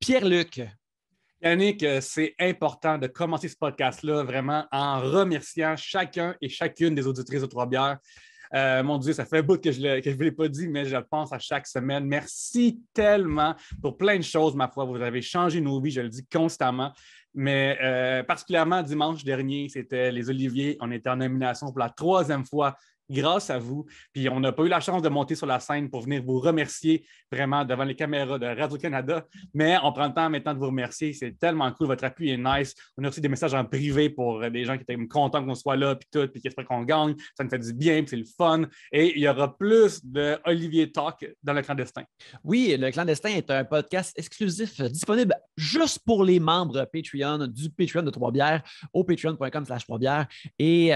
Pierre-Luc. Yannick, c'est important de commencer ce podcast-là vraiment en remerciant chacun et chacune des auditrices de Trois-Bières. Mon Dieu, ça fait un bout que je ne vous l'ai pas dit, mais je le pense à chaque semaine. Merci tellement pour plein de choses, ma foi. Vous avez changé nos vies, je le dis constamment. Mais particulièrement dimanche dernier, c'était les Oliviers. On était en nomination pour la 3e fois grâce à vous. Puis on n'a pas eu la chance de monter sur la scène pour venir vous remercier vraiment devant les caméras de Radio-Canada. Mais on prend le temps maintenant de vous remercier. C'est tellement cool. Votre appui est nice. On a reçu des messages en privé pour des gens qui étaient contents qu'on soit là, puis tout, puis qui espèrent qu'on gagne. Ça nous fait du bien, puis c'est le fun. Et il y aura plus de Olivier Talk dans le clandestin. Oui, le clandestin est un podcast exclusif disponible juste pour les membres Patreon du Patreon de Trois-Bières au patreon.com/Trois-Bières. Et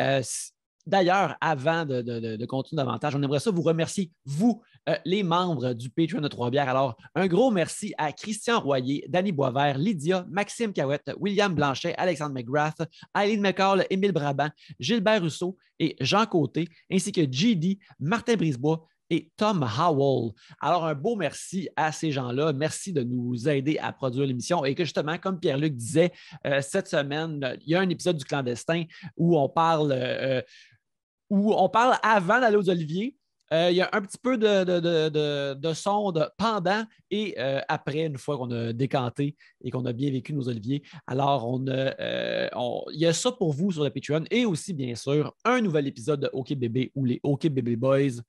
d'ailleurs, avant de continuer davantage, on aimerait ça vous remercier, vous, les membres du Patreon de Trois-Bières. Alors, un gros merci à Christian Royer, Danny Boisvert, Lydia, Maxime Cahouette, William Blanchet, Alexandre McGrath, Aileen McCall, Émile Brabant, Gilbert Rousseau et Jean Côté, ainsi que JD, Martin Brisebois et Tom Howell. Alors, un beau merci à ces gens-là. Merci de nous aider à produire l'émission. Et que justement, comme Pierre-Luc disait, cette semaine, il y a un épisode du clandestin où on parle avant d'aller aux Oliviers. Il y a un petit peu de sonde pendant et après, une fois qu'on a décanté et qu'on a bien vécu nos Oliviers. Alors, il y a ça pour vous sur le Patreon et aussi, bien sûr, un nouvel épisode de OK Bébé où les OK Bébé Boys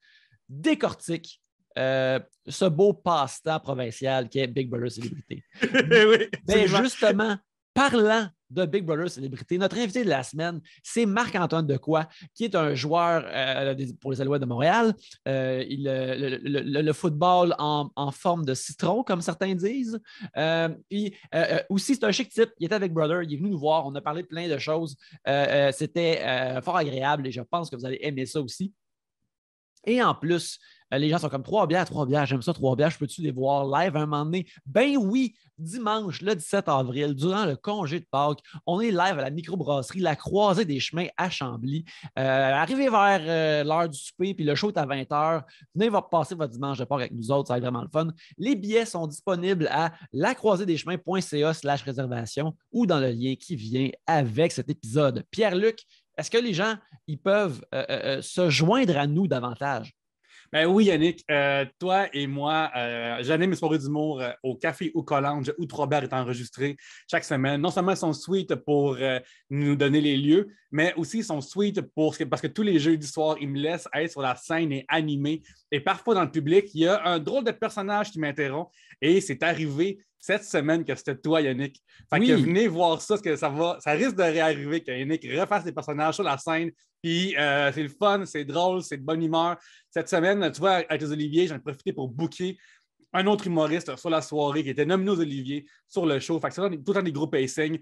décortiquent ce beau passe-temps provincial qui est Big Brother Célébrité. Oui, mais justement, parlant de Big Brother Célébrité, notre invité de la semaine, c'est Marc-Antoine Decoy, qui est un joueur pour les Alouettes de Montréal. Le football en forme de citron, comme certains disent. Puis aussi, c'est un chic type. Il était avec Brother, il est venu nous voir. On a parlé de plein de choses. C'était fort agréable et je pense que vous allez aimer ça aussi. Et en plus, les gens sont comme Trois-Bières, j'aime ça, Trois-Bières, je peux-tu les voir live à un moment donné? Ben oui, dimanche, le 17 avril, durant le congé de Pâques, on est live à la microbrasserie La Croisée des Chemins à Chambly. Arrivez vers l'heure du souper, puis le show est à 20h. Venez passer votre dimanche de Pâques avec nous autres, ça va être vraiment le fun. Les billets sont disponibles à lacroisédeschemins.ca/réservation ou dans le lien qui vient avec cet épisode. Pierre-Luc, est-ce que les gens ils peuvent se joindre à nous davantage? Ben oui, Yannick, toi et moi, j'anime mes soirées d'humour au Café au Collange où Trois-Bières est enregistré chaque semaine. Non seulement ils sont sweet pour nous donner les lieux, mais aussi ils sont sweet parce que tous les jeudis soirs, ils me laissent être sur la scène et animer. Et parfois, dans le public, il y a un drôle de personnage qui m'interrompt. Et c'est arrivé cette semaine que c'était toi, Yannick. Fait que venez voir ça, parce que ça risque de réarriver que Yannick refasse des personnages sur la scène. Puis c'est le fun, c'est drôle, c'est de bonne humeur. Cette semaine, tu vois, avec les Oliviers, j'en ai profité pour booker un autre humoriste sur la soirée qui était nominé aux Oliviers sur le show. Fait que c'est tout le temps des gros pacing.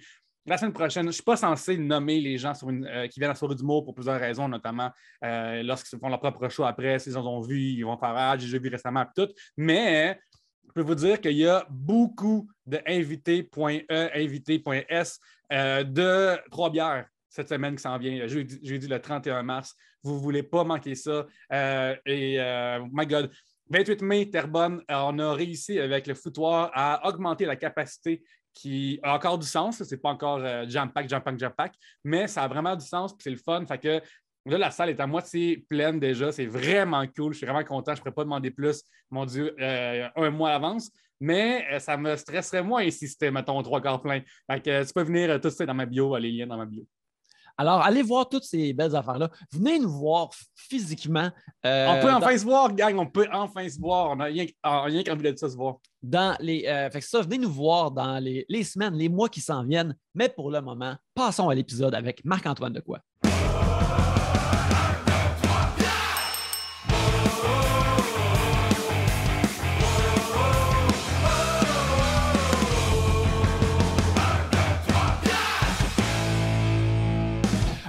La semaine prochaine, je ne suis pas censé nommer les gens qui viennent à la soirée d'humour pour plusieurs raisons, notamment lorsqu'ils font leur propre show après, s'ils en ont vu, ils vont faire « Ah, j'ai vu récemment » et tout. Mais je peux vous dire qu'il y a beaucoup d'invités.e, invités.s de Trois-Bières cette semaine qui s'en vient, jeudi le 31 mars. Vous ne voulez pas manquer ça. My God, 28 mai, Terrebonne, on a réussi avec le foutoir à augmenter la capacité qui a encore du sens. Ce n'est pas encore jam-pack, mais ça a vraiment du sens et c'est le fun. Fait que là, la salle est à moitié pleine déjà. C'est vraiment cool. Je suis vraiment content. Je ne pourrais pas demander plus, mon Dieu, un mois à l'avance. Mais ça me stresserait moins si c'était, mettons, 3/4 plein. Fait que tu peux venir tout ça dans ma bio, les liens dans ma bio. Alors, allez voir toutes ces belles affaires-là. Venez nous voir physiquement. On peut enfin se voir, gang. On peut enfin se voir. On n'a rien qu'envie de ça se voir. Fait que ça, venez nous voir dans les semaines, les mois qui s'en viennent. Mais pour le moment, passons à l'épisode avec Marc-Antoine Decoy.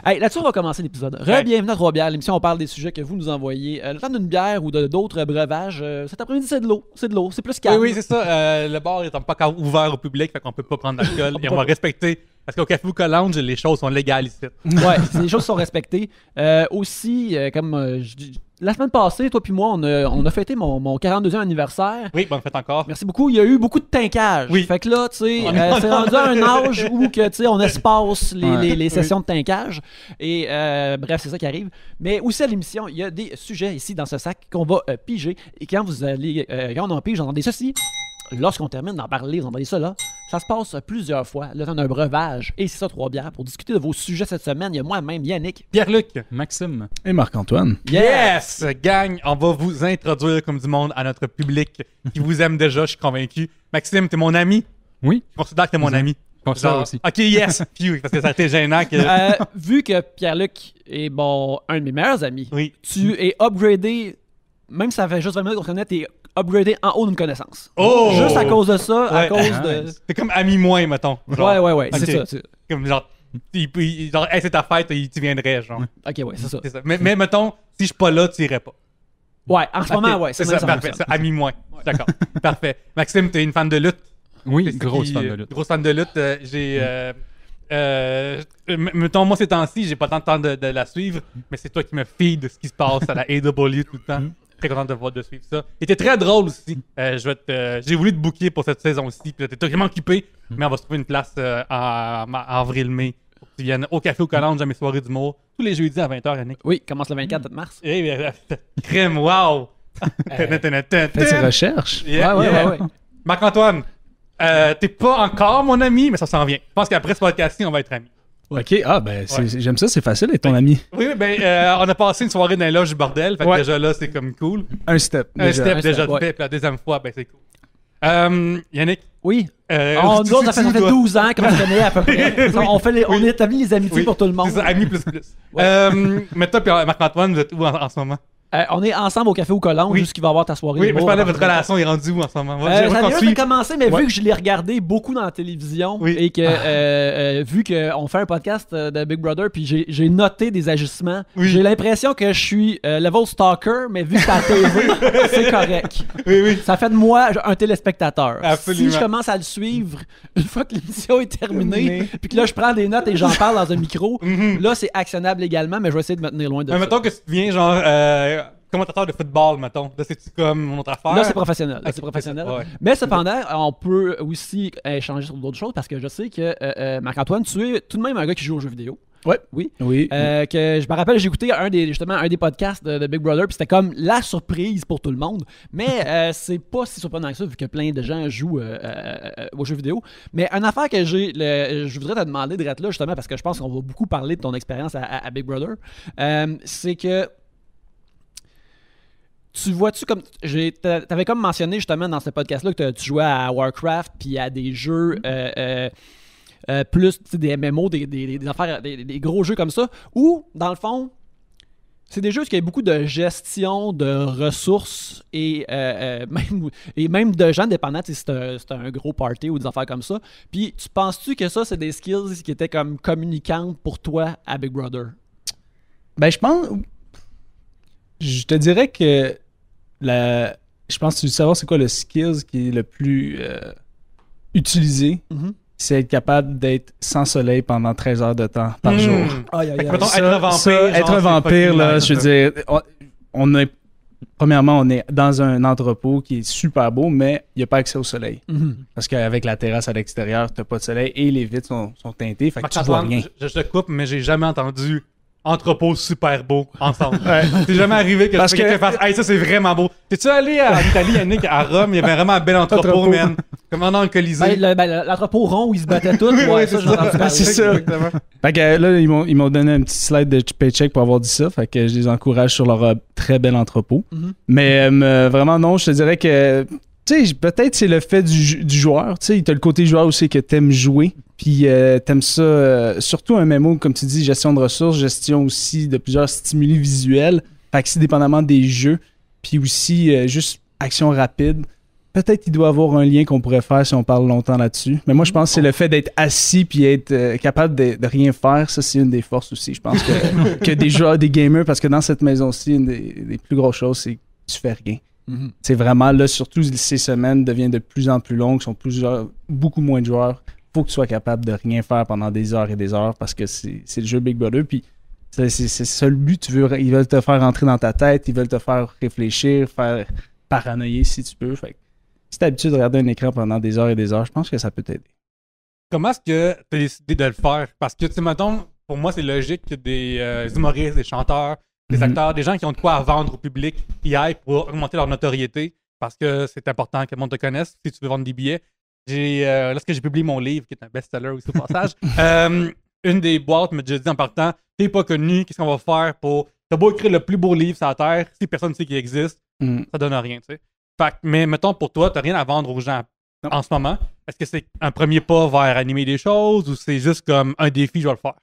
Hey, là-dessus, on va commencer l'épisode. Bienvenue à Trois-Bières, l'émission où on parle des sujets que vous nous envoyez. Le temps d'une bière ou d'autres breuvages, cet après-midi, c'est de l'eau. C'est plus calme. Oui, c'est ça. Le bar n'est pas encore ouvert au public, fait qu'on peut pas prendre d'alcool. Et on va respecter. Parce qu'au Café au Collange, les choses sont légales ici. Ouais, les choses sont respectées. Aussi, comme la semaine passée, toi puis moi, on a fêté mon 42e anniversaire. Oui, bonne fête encore. Merci beaucoup. Il y a eu beaucoup de tinkage. Oui. Fait que là, tu sais, c'est rendu à un âge où que, tu sais, on espace les sessions de tinkage. Et bref, c'est ça qui arrive. Mais aussi à l'émission, il y a des sujets ici dans ce sac qu'on va piger. Et quand on en pige, vous entendez ceci. Lorsqu'on termine d'en parler, vous entendez ça là. Ça se passe plusieurs fois, le temps d'un breuvage. Et c'est ça, 3 bières. Pour discuter de vos sujets cette semaine, il y a moi-même, Yannick. Pierre-Luc. Maxime. Et Marc-Antoine. Yes! Gang, on va vous introduire comme du monde à notre public qui vous aime déjà, je suis convaincu. Maxime, t'es mon ami? Oui. Je considère que t'es mon ami. Je considère aussi. OK, yes! Phew, parce que ça a été gênant que... Vu que Pierre-Luc est un de mes meilleurs amis, Oui. tu es upgradé, même si ça fait juste 20 minutes qu'on se connaît, t'es upgradé en haut d'une connaissance. Oh! Juste à cause de ça, à Ouais. cause de... C'est comme ami moins, mettons. Genre. Ouais, Ok. c'est ça. c'est- Comme genre, genre hey, c'est ta fête, tu viendrais, genre. Ok, ouais, c'est ça. C'est ça. Mais mettons, si je suis pas là, tu irais pas. Ouais, en ce moment, Ok, ouais. c'est même ça, parfait. fonctionne. Ça, ami moins. D'accord. Parfait. Maxime, t'es une fan de lutte? Oui, C'est ce grosse qui- fan de lutte. Grosse fan de lutte. Mettons, moi, ces temps-ci, j'ai pas tant de temps de la suivre, mais c'est toi qui me feed de ce qui se passe à la AEW tout le temps. Très content de suivre ça. Et t'es très drôle aussi. J'ai voulu te booker pour cette saison-ci, puis t'es totalement occupé, mais on va se trouver une place en avril-mai pour que tu viennes au Café au Collange à mes soirées d'humour, tous les jeudis à 20h, Yannick. Oui, commence le 24 mars. Crème, wow! Fais tes recherches. Yeah, Ouais. Marc-Antoine, t'es pas encore mon ami, mais ça s'en vient. Je pense qu'après ce podcast-ci, on va être amis. OK, j'aime ça, c'est facile d'être ton ami. Oui, on a passé une soirée dans les loges du bordel, fait que Ouais. déjà là, c'est comme cool. Un step. Un step Un déjà step, ouais. fait, puis la deuxième fois, ben c'est cool. Yannick, Oui. on Nous autres, ça fait 12 ans qu'on se connaît à peu près. on établit les amitiés Oui, pour tout le monde. C'est ça, amis plus. Mais toi, puis Marc-Antoine, vous êtes où en ce moment? On est ensemble au Café au Collange, Oui. juste qu'il va avoir ta soirée. Oui, mais je d'humour. parlais de votre relation est rendue où en ce moment? Ça J'aimerais qu'on vient de suive. commencer, mais Ouais. vu que je l'ai regardé beaucoup dans la télévision Oui. et que vu qu'on fait un podcast de Big Brother, puis j'ai noté des ajustements, Oui. j'ai l'impression que je suis level stalker, mais vu que c'est à la TV, c'est correct. Oui. Ça fait de moi un téléspectateur. Absolument. Si je commence à le suivre une fois que l'émission est terminée, puis que là je prends des notes et j'en parle dans un micro, là c'est actionnable également, mais je vais essayer de me tenir loin de Mais ça. mettons que tu deviens genre commentateur de football, mettons. Là, c'est-tu comme mon autre affaire? Là, c'est professionnel. Là, Ok, c'est professionnel. c'est ça, ouais. Mais cependant, on peut aussi échanger sur d'autres choses parce que je sais que Marc-Antoine, tu es tout de même un gars qui joue aux jeux vidéo. Ouais. Oui. Oui. Que je me rappelle, j'ai écouté un des podcasts de Big Brother, puis c'était comme la surprise pour tout le monde. Mais c'est pas si surprenant que ça, vu que plein de gens jouent aux jeux vidéo. Mais une affaire que je voudrais te demander d'être là, justement, parce que je pense qu'on va beaucoup parler de ton expérience à Big Brother, c'est que tu vois-tu comme. T'avais comme mentionné justement dans ce podcast-là que tu jouais à Warcraft puis à des jeux plus des MMO, des affaires, des gros jeux comme ça, où, dans le fond, c'est des jeux qui ont beaucoup de gestion de ressources et même de gens dépendants, si c'est un gros party ou des affaires comme ça. Puis tu penses-tu que ça, c'est des skills qui étaient comme communicantes pour toi à Big Brother? Ben, je pense. Je te dirais que je pense que tu veux savoir c'est quoi le skills qui est le plus utilisé. Mm-hmm. C'est être capable d'être sans soleil pendant 13 heures de temps par jour. Aïe, aïe, aïe. Mettons, être un vampire. Être un vampire, là, je veux dire, premièrement, on est dans un entrepôt qui est super beau, mais il n'y a pas accès au soleil. Mm-hmm. Parce qu'avec la terrasse à l'extérieur, tu n'as pas de soleil et les vitres sont teintées, fait que tu vois rien. Je te coupe, mais j'ai jamais entendu entrepôt super beau ensemble. C'est jamais arrivé que Parce quelqu'un que- fasse hey, ça c'est vraiment beau. T'es-tu allé en Italie, Yannick, à Rome? Il y avait vraiment un bel entrepôt, man. Comme dans le Colisée. L'entrepôt rond où ils se battaient tous, ouais, ça, j'ai entendu parler. C'est ça. Exactement. Fait que là, ils m'ont donné un petit slide de paycheck pour avoir dit ça. Fait que je les encourage sur leur très bel entrepôt. Mhm. Mais vraiment, non, je te dirais que, tu sais, peut-être c'est le fait du joueur. Tu sais, t'as le côté joueur aussi que t'aimes jouer. Puis t'aimes ça, surtout un MMO, comme tu dis, gestion de ressources, gestion aussi de plusieurs stimuli visuels. Fait que c'est dépendamment des jeux. Puis aussi, juste action rapide. Peut-être qu'il doit y avoir un lien qu'on pourrait faire si on parle longtemps là-dessus. Mais moi, je pense que c'est le fait d'être assis puis être capable de rien faire. Ça, c'est une des forces aussi. Je pense que des joueurs, des gamers, parce que dans cette maison-ci, une des plus grosses choses, c'est que tu fais rien. Mhm. C'est vraiment là, surtout ces semaines deviennent de plus en plus longues, sont beaucoup moins de joueurs. Faut que tu sois capable de rien faire pendant des heures et des heures parce que c'est le jeu Big Brother. Puis C'est ça le but. Ils veulent te faire rentrer dans ta tête, ils veulent te faire réfléchir, faire paranoïer si tu peux. Fait que, si t'as l'habitude de regarder un écran pendant des heures et des heures, je pense que ça peut t'aider. Comment est-ce que tu as décidé de le faire? Parce que, tu sais, mettons, pour moi, c'est logique que des humoristes, des chanteurs, des acteurs, des gens qui ont de quoi à vendre au public, y aillent pour augmenter leur notoriété, parce que c'est important que le monde te connaisse si tu veux vendre des billets. Lorsque j'ai publié mon livre, qui est un best-seller aussi au passage, une des boîtes m'a déjà dit en partant, t'es pas connu, qu'est-ce qu'on va faire pour... T'as beau écrire le plus beau livre sur la Terre, si personne ne sait qu'il existe, ça donne rien, tu sais. Fait que, mais mettons, pour toi, t'as rien à vendre aux gens en ce moment. Est-ce que c'est un premier pas vers animer des choses ou c'est juste comme un défi, je vais le faire?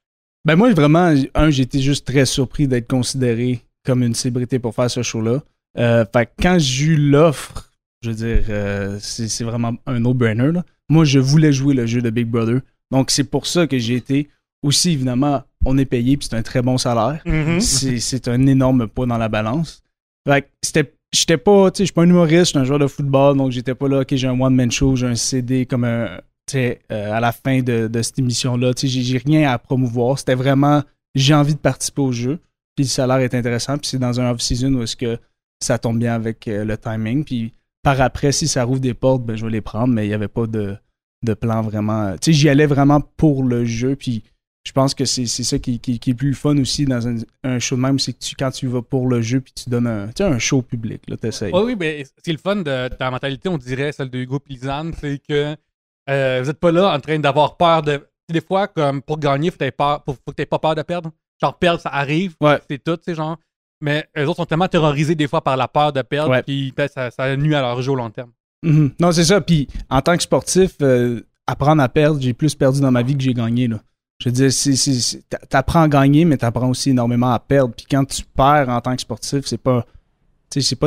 Ben moi, vraiment, j'étais juste très surpris d'être considéré comme une célébrité pour faire ce show-là. Fait que quand j'ai eu l'offre, je veux dire, c'est vraiment un no-brainer, là. Moi, je voulais jouer le jeu de Big Brother. Donc, c'est pour ça que j'ai été. Aussi, évidemment, on est payé puis c'est un très bon salaire. C'est un énorme poids dans la balance. Fait que j'étais pas, tu sais, je suis pas un humoriste, je suis un joueur de football, donc j'étais pas là, ok, j'ai un one-man show, j'ai un CD comme à la fin de cette émission-là, tu sais, j'ai rien à promouvoir. C'était vraiment, j'ai envie de participer au jeu, puis le salaire est intéressant, puis c'est dans un off-season où est-ce que ça tombe bien avec le timing, puis par après, si ça rouvre des portes, ben je vais les prendre, mais il y avait pas de plan vraiment, tu sais, j'y allais vraiment pour le jeu, puis je pense que c'est ça qui est plus fun aussi dans un show de même, c'est que quand tu vas pour le jeu puis tu donnes un show public, là, t'essayes. Oui, mais c'est le fun de ta mentalité, on dirait, celle de Hugo et Lisanne, c'est que vous êtes pas là en train d'avoir peur de... Des fois, comme pour gagner, faut que t'aies pas peur de perdre. Genre, perdre, ça arrive, c'est tout, tu sais, genre. Mais eux autres sont tellement terrorisés des fois par la peur de perdre, puis ça nuit à leur jeu au long terme. Non, c'est ça, puis en tant que sportif, apprendre à perdre, j'ai plus perdu dans ma vie que j'ai gagné, là. Je veux dire, t'apprends à gagner, mais t'apprends aussi énormément à perdre. Puis quand tu perds en tant que sportif, c'est pas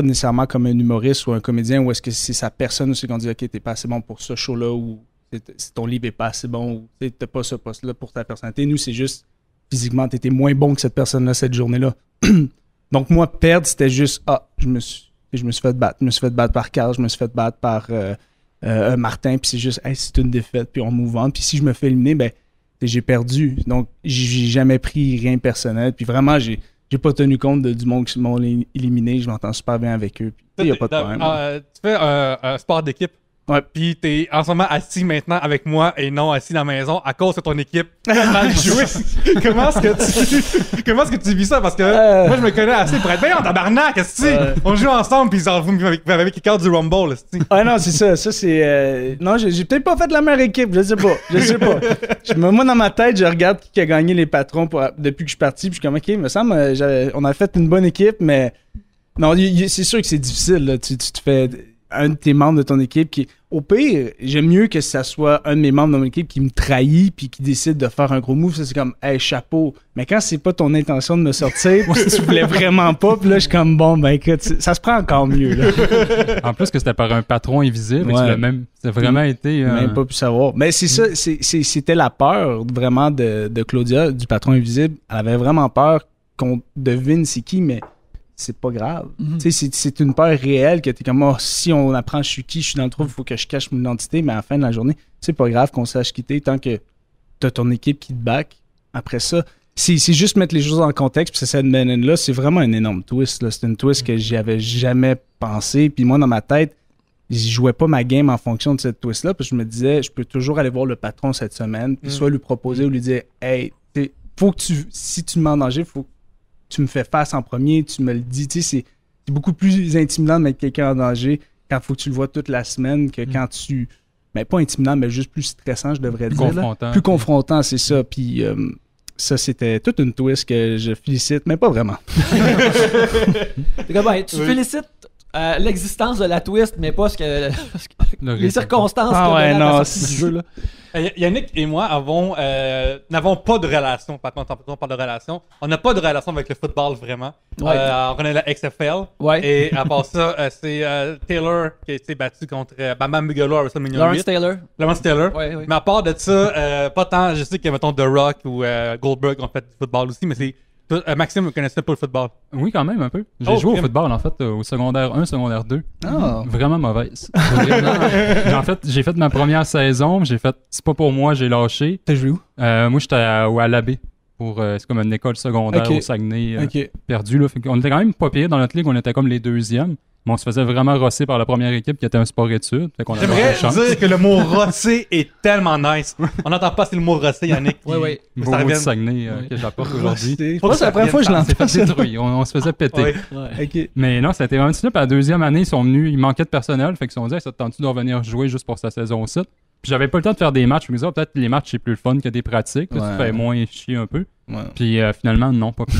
nécessairement comme un humoriste ou un comédien où est-ce que c'est sa personne aussi qu'on dit « Ok, t'es pas assez bon pour ce show-là » ou « Ton livre est pas assez bon » ou « T'as pas ce poste-là pour ta personnalité. » Nous, c'est juste physiquement, t'étais moins bon que cette personne-là cette journée-là. Donc moi, perdre, c'était juste « Ah, je me suis fait battre. Je me suis fait battre par Carl, je me suis fait battre par Martin. » Puis c'est juste « Hey, c'est une défaite. » Puis on move on. Puis si je me fais éliminer, ben j'ai perdu. Donc, j'ai jamais pris rien personnel. Puis vraiment, j'ai pas tenu compte du monde qui m'ont éliminé. Je m'entends super bien avec eux. Puis il n'y a pas de problème. Tu fais un sport d'équipe. Ouais. Puis t'es en ce moment assis maintenant avec moi et non assis dans la maison à cause de ton équipe mal jouée. Comment est-ce que tu vis ça? Parce que moi, je me connais assez pour être bien en tabarnak, on joue ensemble puis avec les cartes du Rumble, Ah non, c'est ça. Ça, c'est... Non, j'ai peut-être pas fait de la meilleure équipe. Je sais pas. Moi, dans ma tête, je regarde qui a gagné les patrons depuis que je suis parti. Puis je suis comme, OK, il me semble, on a fait une bonne équipe, mais... Non, c'est sûr que c'est difficile, là. Tu te fais... un de tes membres de ton équipe qui... Au pire, j'aime mieux que ça soit un de mes membres de mon équipe qui me trahit puis qui décide de faire un gros move. Ça, c'est comme, hey, chapeau. Mais quand c'est pas ton intention de me sortir, si tu voulais vraiment pas, puis là, je suis comme, bon, ben écoute, ça se prend encore mieux, là. En plus que c'était par un patron invisible, tu l'as même... Ça a vraiment été... Même pas pu savoir. Mais c'est ça, c'était la peur, vraiment, de Claudia, du patron invisible. Elle avait vraiment peur qu'on devine c'est qui, mais... c'est pas grave. Tu sais, c'est une peur réelle que t'es comme, oh, si on apprend je suis qui, je suis dans le trouble, il faut que je cache mon identité, mais à la fin de la journée, c'est pas grave qu'on sache quitter tant que t'as ton équipe qui te back. Après ça, c'est juste mettre les choses en contexte, puis cette semaine-là, c'est vraiment un énorme twist, là. C'est une twist que j'y avais jamais pensé, puis moi, dans ma tête, je jouais pas ma game en fonction de cette twist-là, puis je me disais, je peux toujours aller voir le patron cette semaine, puis soit lui proposer ou lui dire, hey, faut que si tu me mets en danger, faut que tu me fais face en premier, tu me le dis. Tu sais, c'est beaucoup plus intimidant de mettre quelqu'un en danger quand il faut que tu le vois toute la semaine que quand tu... Mais pas intimidant, mais juste plus stressant, je devrais dire. Confrontant. Plus confrontant, c'est ça. Puis ça, c'était toute une twist que je félicite, mais pas vraiment. Tu félicites l'existence de la twist, mais pas les circonstances du jeu, là. Yannick et moi n'avons pas de relation. Par contre, on parle de relation. On n'a pas de relation avec le football, vraiment. Ouais. On connaît la XFL. Ouais. Et à part ça, c'est Taylor qui a été battu contre Bam Bam Bigelow à WrestleMania 8. Lawrence Taylor. Ouais. Mais à part de ça, pas tant. Je sais que, mettons, The Rock ou Goldberg ont fait du football aussi, mais c'est... Maxime ne connaissait pas le football. Oui, quand même, un peu. J'ai joué au football, en fait, au secondaire 1, secondaire 2. Vraiment mauvaise. En fait, j'ai fait ma première saison, c'est pas pour moi, j'ai lâché. T'as joué où? Moi, j'étais à l'abbé. c'est comme une école secondaire Ok. au Saguenay Ok. perdu. Là. Fait qu'on était quand même pas pire dans notre ligue, on était comme les deuxièmes. Mais on se faisait vraiment rosser par la première équipe qui était un sport-études. Fait qu'on avait J'aimerais de chance. dire que le mot rosser est tellement nice. On n'entend pas assez le mot rosser, Yannick. Oui, oui. Beau Ça mot du revienne. Saguenay que j'apporte aujourd'hui. Je pense que c'est la première fois que je C'est l'entends. fait détruire, on se faisait péter. Ouais. Ouais. Ok. Mais non, ça a été vraiment difficile. Puis la deuxième année, ils sont venus, il manquait de personnel. Fait qu'ils se sont dit, ça te tente-tu de revenir jouer juste pour sa saison-ci? Puis j'avais pas le temps de faire des matchs. Je me disais, peut-être les matchs, c'est plus le fun que des pratiques. Là, Ouais. tu fais moins chier un peu. Ouais. Puis finalement, non, pas plus.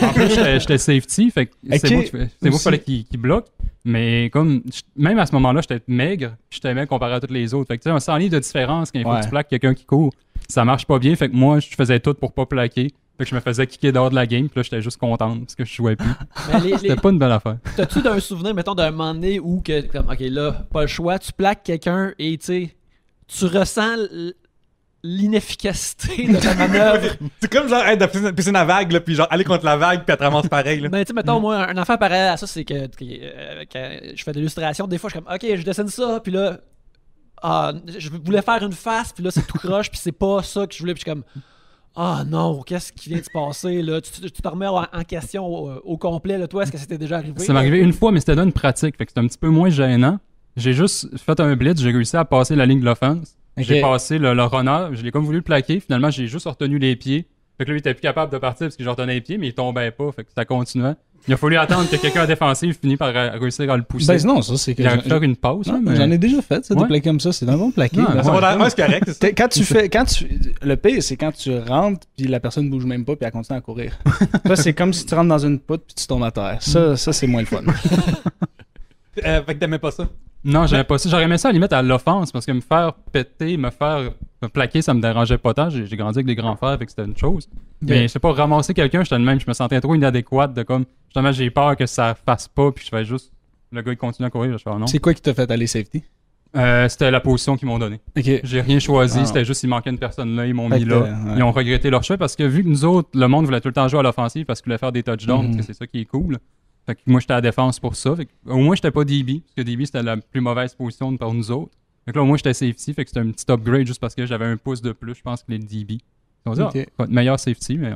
En plus, j'étais safety. Fait que c'est Ok. moi qu'il fallait qu'il bloque. Mais comme, même à ce moment-là, j'étais maigre. Puis j'étais maigre comparé à tous les autres. Fait que tu sais, un 100 livres de différence quand il faut que tu plaques quelqu'un qui court, ça marche pas bien. Fait que moi, je faisais tout pour pas plaquer. Fait que je me faisais kicker dehors de la game. Puis là, j'étais juste contente parce que je jouais plus. Mais C'était pas une belle affaire. T'as-tu d'un souvenir, mettons, d'un moment donné où, comme, OK, là, pas le choix, tu plaques quelqu'un et, tu sais, tu ressens l'inefficacité de ta manœuvre. C'est comme genre être dans la piscine à vague, là, puis genre aller contre la vague, puis elle te ramasse pareil. Là. Ben, tu sais, mettons, moi, un enfant pareil à ça, c'est que quand je fais de l'illustration, des fois, je suis comme, OK, je dessine ça, puis là, je voulais faire une face, puis là, c'est tout croche, puis c'est pas ça que je voulais, puis je suis comme, ah non, qu'est-ce qui vient de se passer, là? Tu te remets en question au complet, là, toi, est-ce que c'était déjà arrivé? Ça m'est arrivé une fois, mais c'était dans une pratique. Fait que c'était un petit peu moins gênant. J'ai juste fait un blitz, j'ai réussi à passer la ligne de l'offense. J'ai passé le runner, je l'ai comme voulu le plaquer. Finalement, j'ai juste retenu les pieds. Fait que là, il était plus capable de partir parce que je retenais les pieds, mais il tombait pas. Fait que ça continuait. Il a fallu attendre que quelqu'un défensif finisse par réussir à le pousser. Ben non, ça c'est que Il aurait pu faire une pause. non, là, mais... j'en ai déjà fait, ça, Ouais. des plaqués comme ça. C'est un bon plaqué. Non, là. Secondaire 1, c'est correct, c'est ça? Quand tu le pire, c'est quand tu rentres puis la personne bouge même pas puis elle continue à courir. Ça, c'est comme si tu rentres dans une poutre puis tu tombes à terre. Ça c'est moins le fun. Fait que t'aimais pas ça. Non, j'aimais pas ça. J'aurais aimé ça à la limite à l'offense parce que me faire péter, me plaquer, ça me dérangeait pas tant. J'ai grandi avec des grands frères, fait que c'était une chose. Mais je sais pas, ramasser quelqu'un, j'étais le même, je me sentais trop inadéquate de comme, justement, j'ai peur que ça fasse pas, puis je fais juste, le gars il continue à courir, je fais non. C'est quoi qui t'a fait aller safety? C'était la position qu'ils m'ont donnée. Ok. J'ai rien choisi, Ah. c'était juste, il manquait une personne là, ils m'ont Fait mis que, là. ouais. Ils ont regretté leur choix parce que vu que nous autres, le monde voulait tout le temps jouer à l'offensive parce qu'ils voulaient faire des touchdowns, Mhm. parce que c'est ça qui est cool. Fait que moi, j'étais à la défense pour ça. Fait que, au moins, j'étais pas DB, parce que DB, c'était la plus mauvaise position par nous autres. Fait que là, au moins, j'étais safety, fait que c'était un petit upgrade juste parce que j'avais un pouce de plus, je pense, que les DB. On dit, Ok. meilleur safety, mais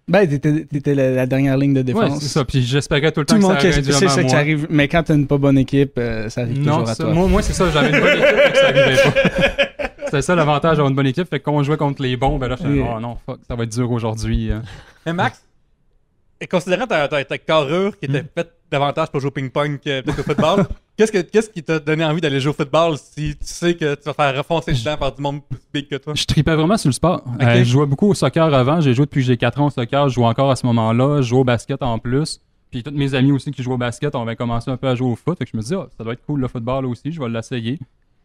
Ben, t'étais la dernière ligne de ouais, défense. c'est ça. Puis j'espérais tout le Tout temps le que monde ça arrive c'est ça qui arrive. Mais quand t'as une pas bonne équipe, ça arrive Non, toujours à ça, toi. moi, c'est ça, j'avais une bonne équipe, fait que ça arrivait pas. C'était ça l'avantage d'avoir une bonne équipe, fait que quand on jouait contre les bons, ben là, je Oui. oh non, fuck, ça va être dur aujourd'hui. Mais Max, et considérant ta carrure qui était faite davantage pour jouer au ping-pong que peut-être au football, qu'est-ce qui t'a donné envie d'aller jouer au football si tu sais que tu vas faire refoncer le champ par du monde plus big que toi? Je tripais vraiment sur le sport. Ok. Je jouais beaucoup au soccer avant. J'ai joué depuis que j'ai 4 ans au soccer. Je joue encore à ce moment-là. Je joue au basket en plus. Puis tous mes amis aussi qui jouent au basket, on avait commencé un peu à jouer au foot. Fait que je me dis, ça doit être cool le football aussi. Je vais l'essayer.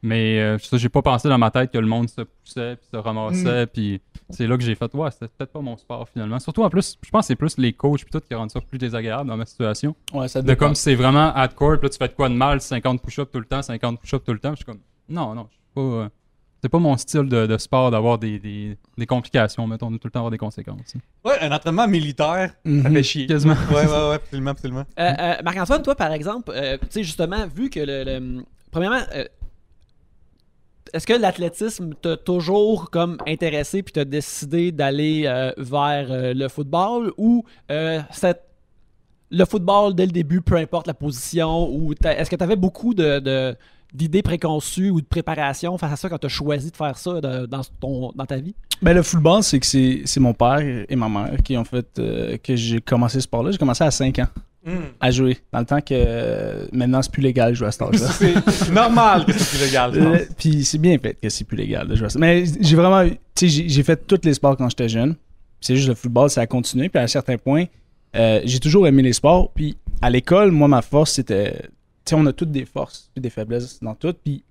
Mais ça, j'ai pas pensé dans ma tête que le monde se poussait puis se ramassait. Puis c'est là que j'ai fait, ouais, c'était peut-être pas mon sport finalement. Surtout en plus, je pense que c'est plus les coachs puis tout qui rendent ça plus désagréable dans ma situation. Ouais, ça De dépend. comme si c'est vraiment hardcore, puis là tu fais de quoi de mal, 50 push-ups tout le temps, 50 push-ups tout le temps. Je suis comme, non, je suis pas. C'est pas mon style de sport d'avoir des complications, mettons, de tout le temps avoir des conséquences. Ouais, un entraînement militaire, ça fait chier. Quasiment. Ouais, absolument. Marc-Antoine, toi, par exemple, tu sais, justement, vu que premièrement, est-ce que l'athlétisme t'a toujours comme intéressé puis t'as décidé d'aller vers le football ou le football dès le début, peu importe la position, ou est-ce que tu avais beaucoup d'idées préconçues ou de préparation face à ça quand tu as choisi de faire ça dans ta vie? Ben, le football, c'est que c'est mon père et ma mère qui ont fait que j'ai commencé ce sport-là. J'ai commencé à 5 ans à jouer. Dans le temps que maintenant, c'est plus légal de jouer à cet âge-là. C'est normal que c'est plus légal, je pense. Puis c'est bien fait que c'est plus légal de jouer à ça. Mais j'ai vraiment, tu sais, j'ai fait tous les sports quand j'étais jeune. C'est juste le football, ça a continué. Puis à un certain point, j'ai toujours aimé les sports. Puis à l'école, moi, ma force, c'était, tu sais, on a toutes des forces et des faiblesses dans tout. Puis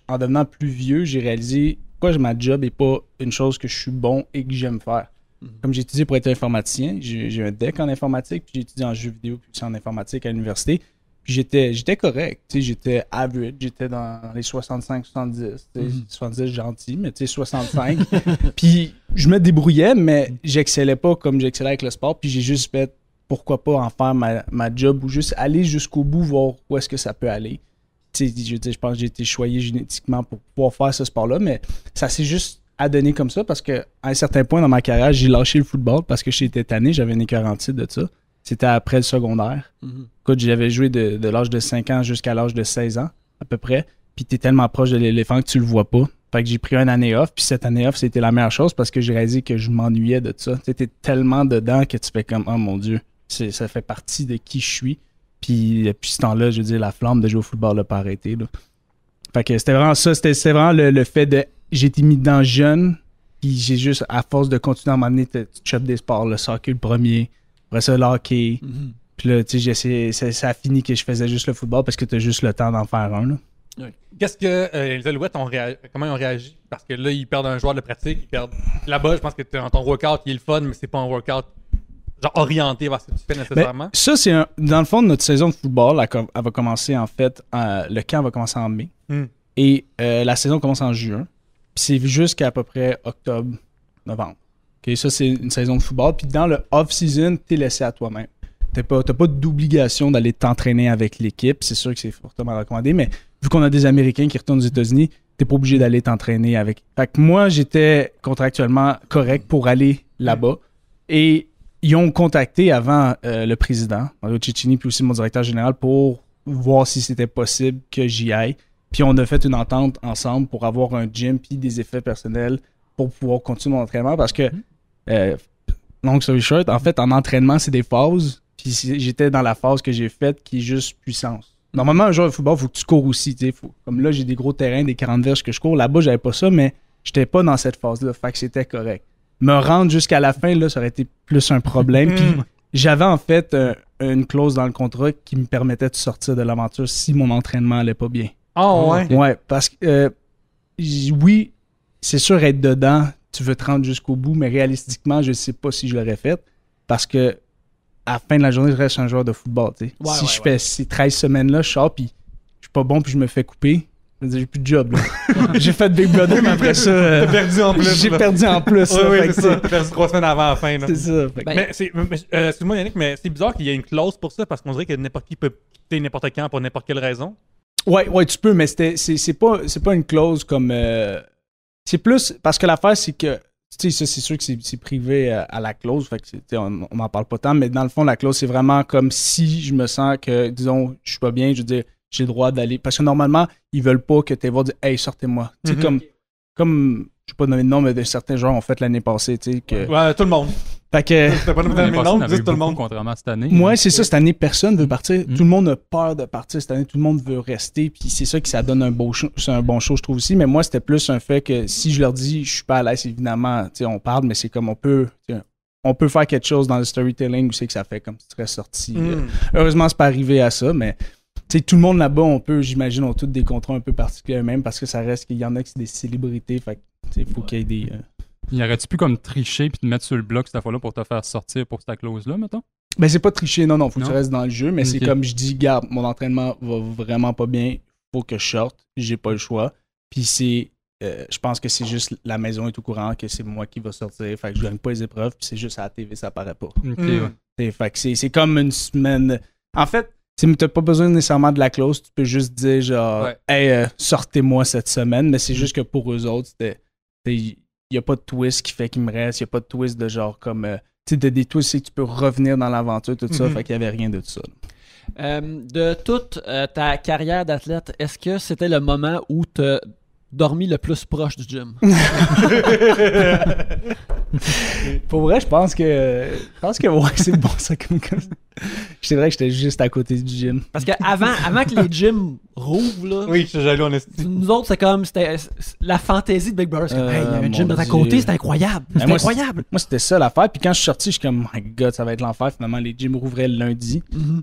en devenant plus vieux, j'ai réalisé pourquoi ma job n'est pas une chose que je suis bon et que j'aime faire. Comme j'ai étudié pour être informaticien, j'ai un DEC en informatique, puis j'ai étudié en jeux vidéo, puis aussi en informatique à l'université. Puis j'étais correct, tu sais, j'étais average, j'étais dans les 65-70, 70 gentil, mais tu sais, 65. Puis je me débrouillais, mais j'excellais pas comme j'excellais avec le sport, puis j'ai juste fait, pourquoi pas en faire ma job, ou juste aller jusqu'au bout, voir où est-ce que ça peut aller. Tu sais, je pense que j'ai été choyé génétiquement pour pouvoir faire ce sport-là, mais ça s'est juste à donner comme ça parce qu'à un certain point dans ma carrière, j'ai lâché le football parce que j'étais tanné, j'avais une écœur en titre de ça. C'était après le secondaire. Écoute, j'avais joué de l'âge de 5 ans jusqu'à l'âge de 16 ans, à peu près. Puis t'es tellement proche de l'éléphant que tu le vois pas. Fait que j'ai pris une année off. Puis cette année off, c'était la meilleure chose parce que j'ai réalisé que je m'ennuyais de ça. T'es tellement dedans que tu fais comme « Oh mon Dieu, ça fait partie de qui je suis. » Puis depuis ce temps-là, je veux dire, la flamme de jouer au football n'a pas arrêté. Là. Fait que c'était vraiment ça. C'était vraiment le fait de... J'ai été mis dedans jeune. Puis j'ai juste, à force de continuer à m'amener, tu chopes des sports. Le soccer le premier. Après ça, le hockey. Puis là, tu sais, ça a fini que je faisais juste le football parce que tu as juste le temps d'en faire un. Là. Qu'est-ce que les Alouettes comment ils ont réagi? Parce que là, ils perdent un joueur de pratique. Ils perdent... Là-bas, je pense que ton workout, il est le fun, mais c'est pas un workout genre orienté vers ce que tu fais nécessairement. Ça, c'est dans le fond, notre saison de football, elle va commencer en fait, le camp va commencer en mai. Et la saison commence en juin. Puis c'est jusqu'à peu près octobre, novembre. Okay, ça, c'est une saison de football. Puis dans le off-season, t'es laissé à toi-même. T'as pas d'obligation d'aller t'entraîner avec l'équipe. C'est sûr que c'est fortement recommandé, mais vu qu'on a des Américains qui retournent aux États-Unis, t'es pas obligé d'aller t'entraîner avec. Fait que moi, j'étais contractuellement correct pour aller là-bas. Et ils ont contacté avant le président, Mario Cecchini, puis aussi mon directeur général, pour voir si c'était possible que j'y aille. Puis on a fait une entente ensemble pour avoir un gym puis des effets personnels pour pouvoir continuer mon entraînement parce que, long story short, en fait, en entraînement, c'est des phases. Puis j'étais dans la phase que j'ai faite qui est juste puissance. Normalement, un joueur de football, il faut que tu cours aussi. Comme là, j'ai des gros terrains, des 40 verges que je cours. Là-bas, j'avais pas ça, mais j'étais pas dans cette phase-là. Fait que c'était correct. Me rendre jusqu'à la fin, là, ça aurait été plus un problème. Puis j'avais en fait une clause dans le contrat qui me permettait de sortir de l'aventure si mon entraînement allait pas bien. Ouais. Ouais, parce que oui, c'est sûr être dedans, tu veux te rendre jusqu'au bout, mais réalistiquement, je sais pas si je l'aurais fait parce que à la fin de la journée, je reste un joueur de football. Si je fais ces 13 semaines-là, je sors puis je suis pas bon puis je me fais couper, j'ai plus de job. J'ai fait Big Brother, mais après ça, perdu en plus. J'ai perdu en plus. Oui, c'est ça. T'as perdu 3 semaines avant la fin. Là. C'est ça. Mais excuse-moi Yannick, mais c'est bizarre qu'il y ait une clause pour ça parce qu'on dirait que n'importe qui peut quitter n'importe quand pour n'importe quelle raison. Ouais, tu peux, mais c'est pas une clause comme... c'est plus... Parce que l'affaire, c'est que... Tu sais, ça, c'est sûr que c'est privé à la clause, fait que on n'en parle pas tant, mais dans le fond, la clause, c'est vraiment comme si je me sens que, disons, je suis pas bien, je veux dire, j'ai le droit d'aller... Parce que normalement, ils veulent pas que tu aies voir dire « Hey, sortez-moi ». Tu sais, comme... Je vais pas nommer de nom, mais de certains joueurs ont fait l'année passée, tu sais, que... Ouais, tout le monde. Fait que... C'était pas nommé le nom, juste tout le monde. Contrairement à cette année. Moi, c'est ça, cette année, personne veut partir. Tout le monde a peur de partir cette année. Tout le monde veut rester. Puis c'est ça qui ça donne un bon show, je trouve aussi. Mais moi, c'était plus un fait que si je leur dis, je suis pas à l'aise, évidemment, on parle, mais c'est comme on peut faire quelque chose dans le storytelling où c'est que ça fait comme si tu serais sorti. Heureusement, c'est pas arrivé à ça, mais tout le monde là-bas, j'imagine, ont tous des contrats un peu particuliers même parce que ça reste qu'il y en a qui sont des célébrités. Fait il faut qu'il y ait des... Y aurais-tu pu comme tricher puis te mettre sur le bloc cette fois-là pour te faire sortir pour cette clause-là, mettons? Ben, c'est pas tricher, non, faut que tu restes dans le jeu, mais c'est comme je dis, garde, mon entraînement va vraiment pas bien, faut que je sorte, j'ai pas le choix. Puis c'est, je pense que c'est juste la maison est au courant que c'est moi qui va sortir, fait que je gagne pas les épreuves, puis c'est juste à la TV, ça paraît pas. Fait que c'est comme une semaine. En fait, t'as pas besoin nécessairement de la clause, tu peux juste dire genre, hey, sortez-moi cette semaine, mais c'est juste que pour eux autres, il n'y a pas de twist qui fait qu'il me reste. Il n'y a pas de twist de genre comme... tu sais, des twists, c'est que tu peux revenir dans l'aventure, tout ça. Fait qu'il n'y avait rien de tout ça. De toute ta carrière d'athlète, est-ce que c'était le moment où tu as dormi le plus proche du gym? Pour vrai, je pense que ouais, c'est bon ça comme c'est vrai que j'étais juste à côté du gym. Parce que avant que les gyms rouvrent, là, oui, je suis jaloux en estime. Nous autres, c'était la fantaisie de Big Brother. C'est comme, hey, il y a un gym de ta côté, c'est incroyable. C'est incroyable. Moi, c'était ça l'affaire. Puis quand je suis sorti, je suis comme, my God, ça va être l'enfer. Finalement, les gyms rouvraient le lundi.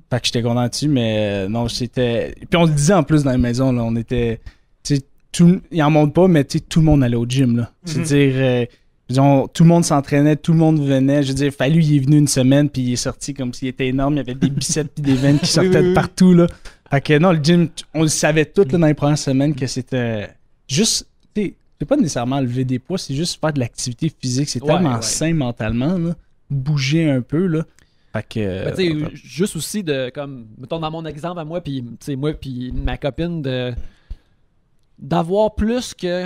Fait que j'étais content dessus, mais non, c'était. Puis on le disait en plus dans la maison, là, on était. Il en monte pas, mais tout le monde allait au gym. Là. C'est-à-dire, disons, tout le monde s'entraînait, tout le monde venait. Je veux dire, Fallu, il est venu une semaine, puis il est sorti comme s'il était énorme. Il y avait des biceps puis des veines qui sortaient de partout. Là. Fait que non, le gym, on le savait tout là, dans les premières semaines que c'était juste. C'est pas nécessairement lever des poids, c'est juste faire de l'activité physique. C'est tellement sain mentalement. Là. Bouger un peu. Là. Fait que. Juste aussi de, comme, mettons dans mon exemple à moi, puis ma copine, d'avoir plus que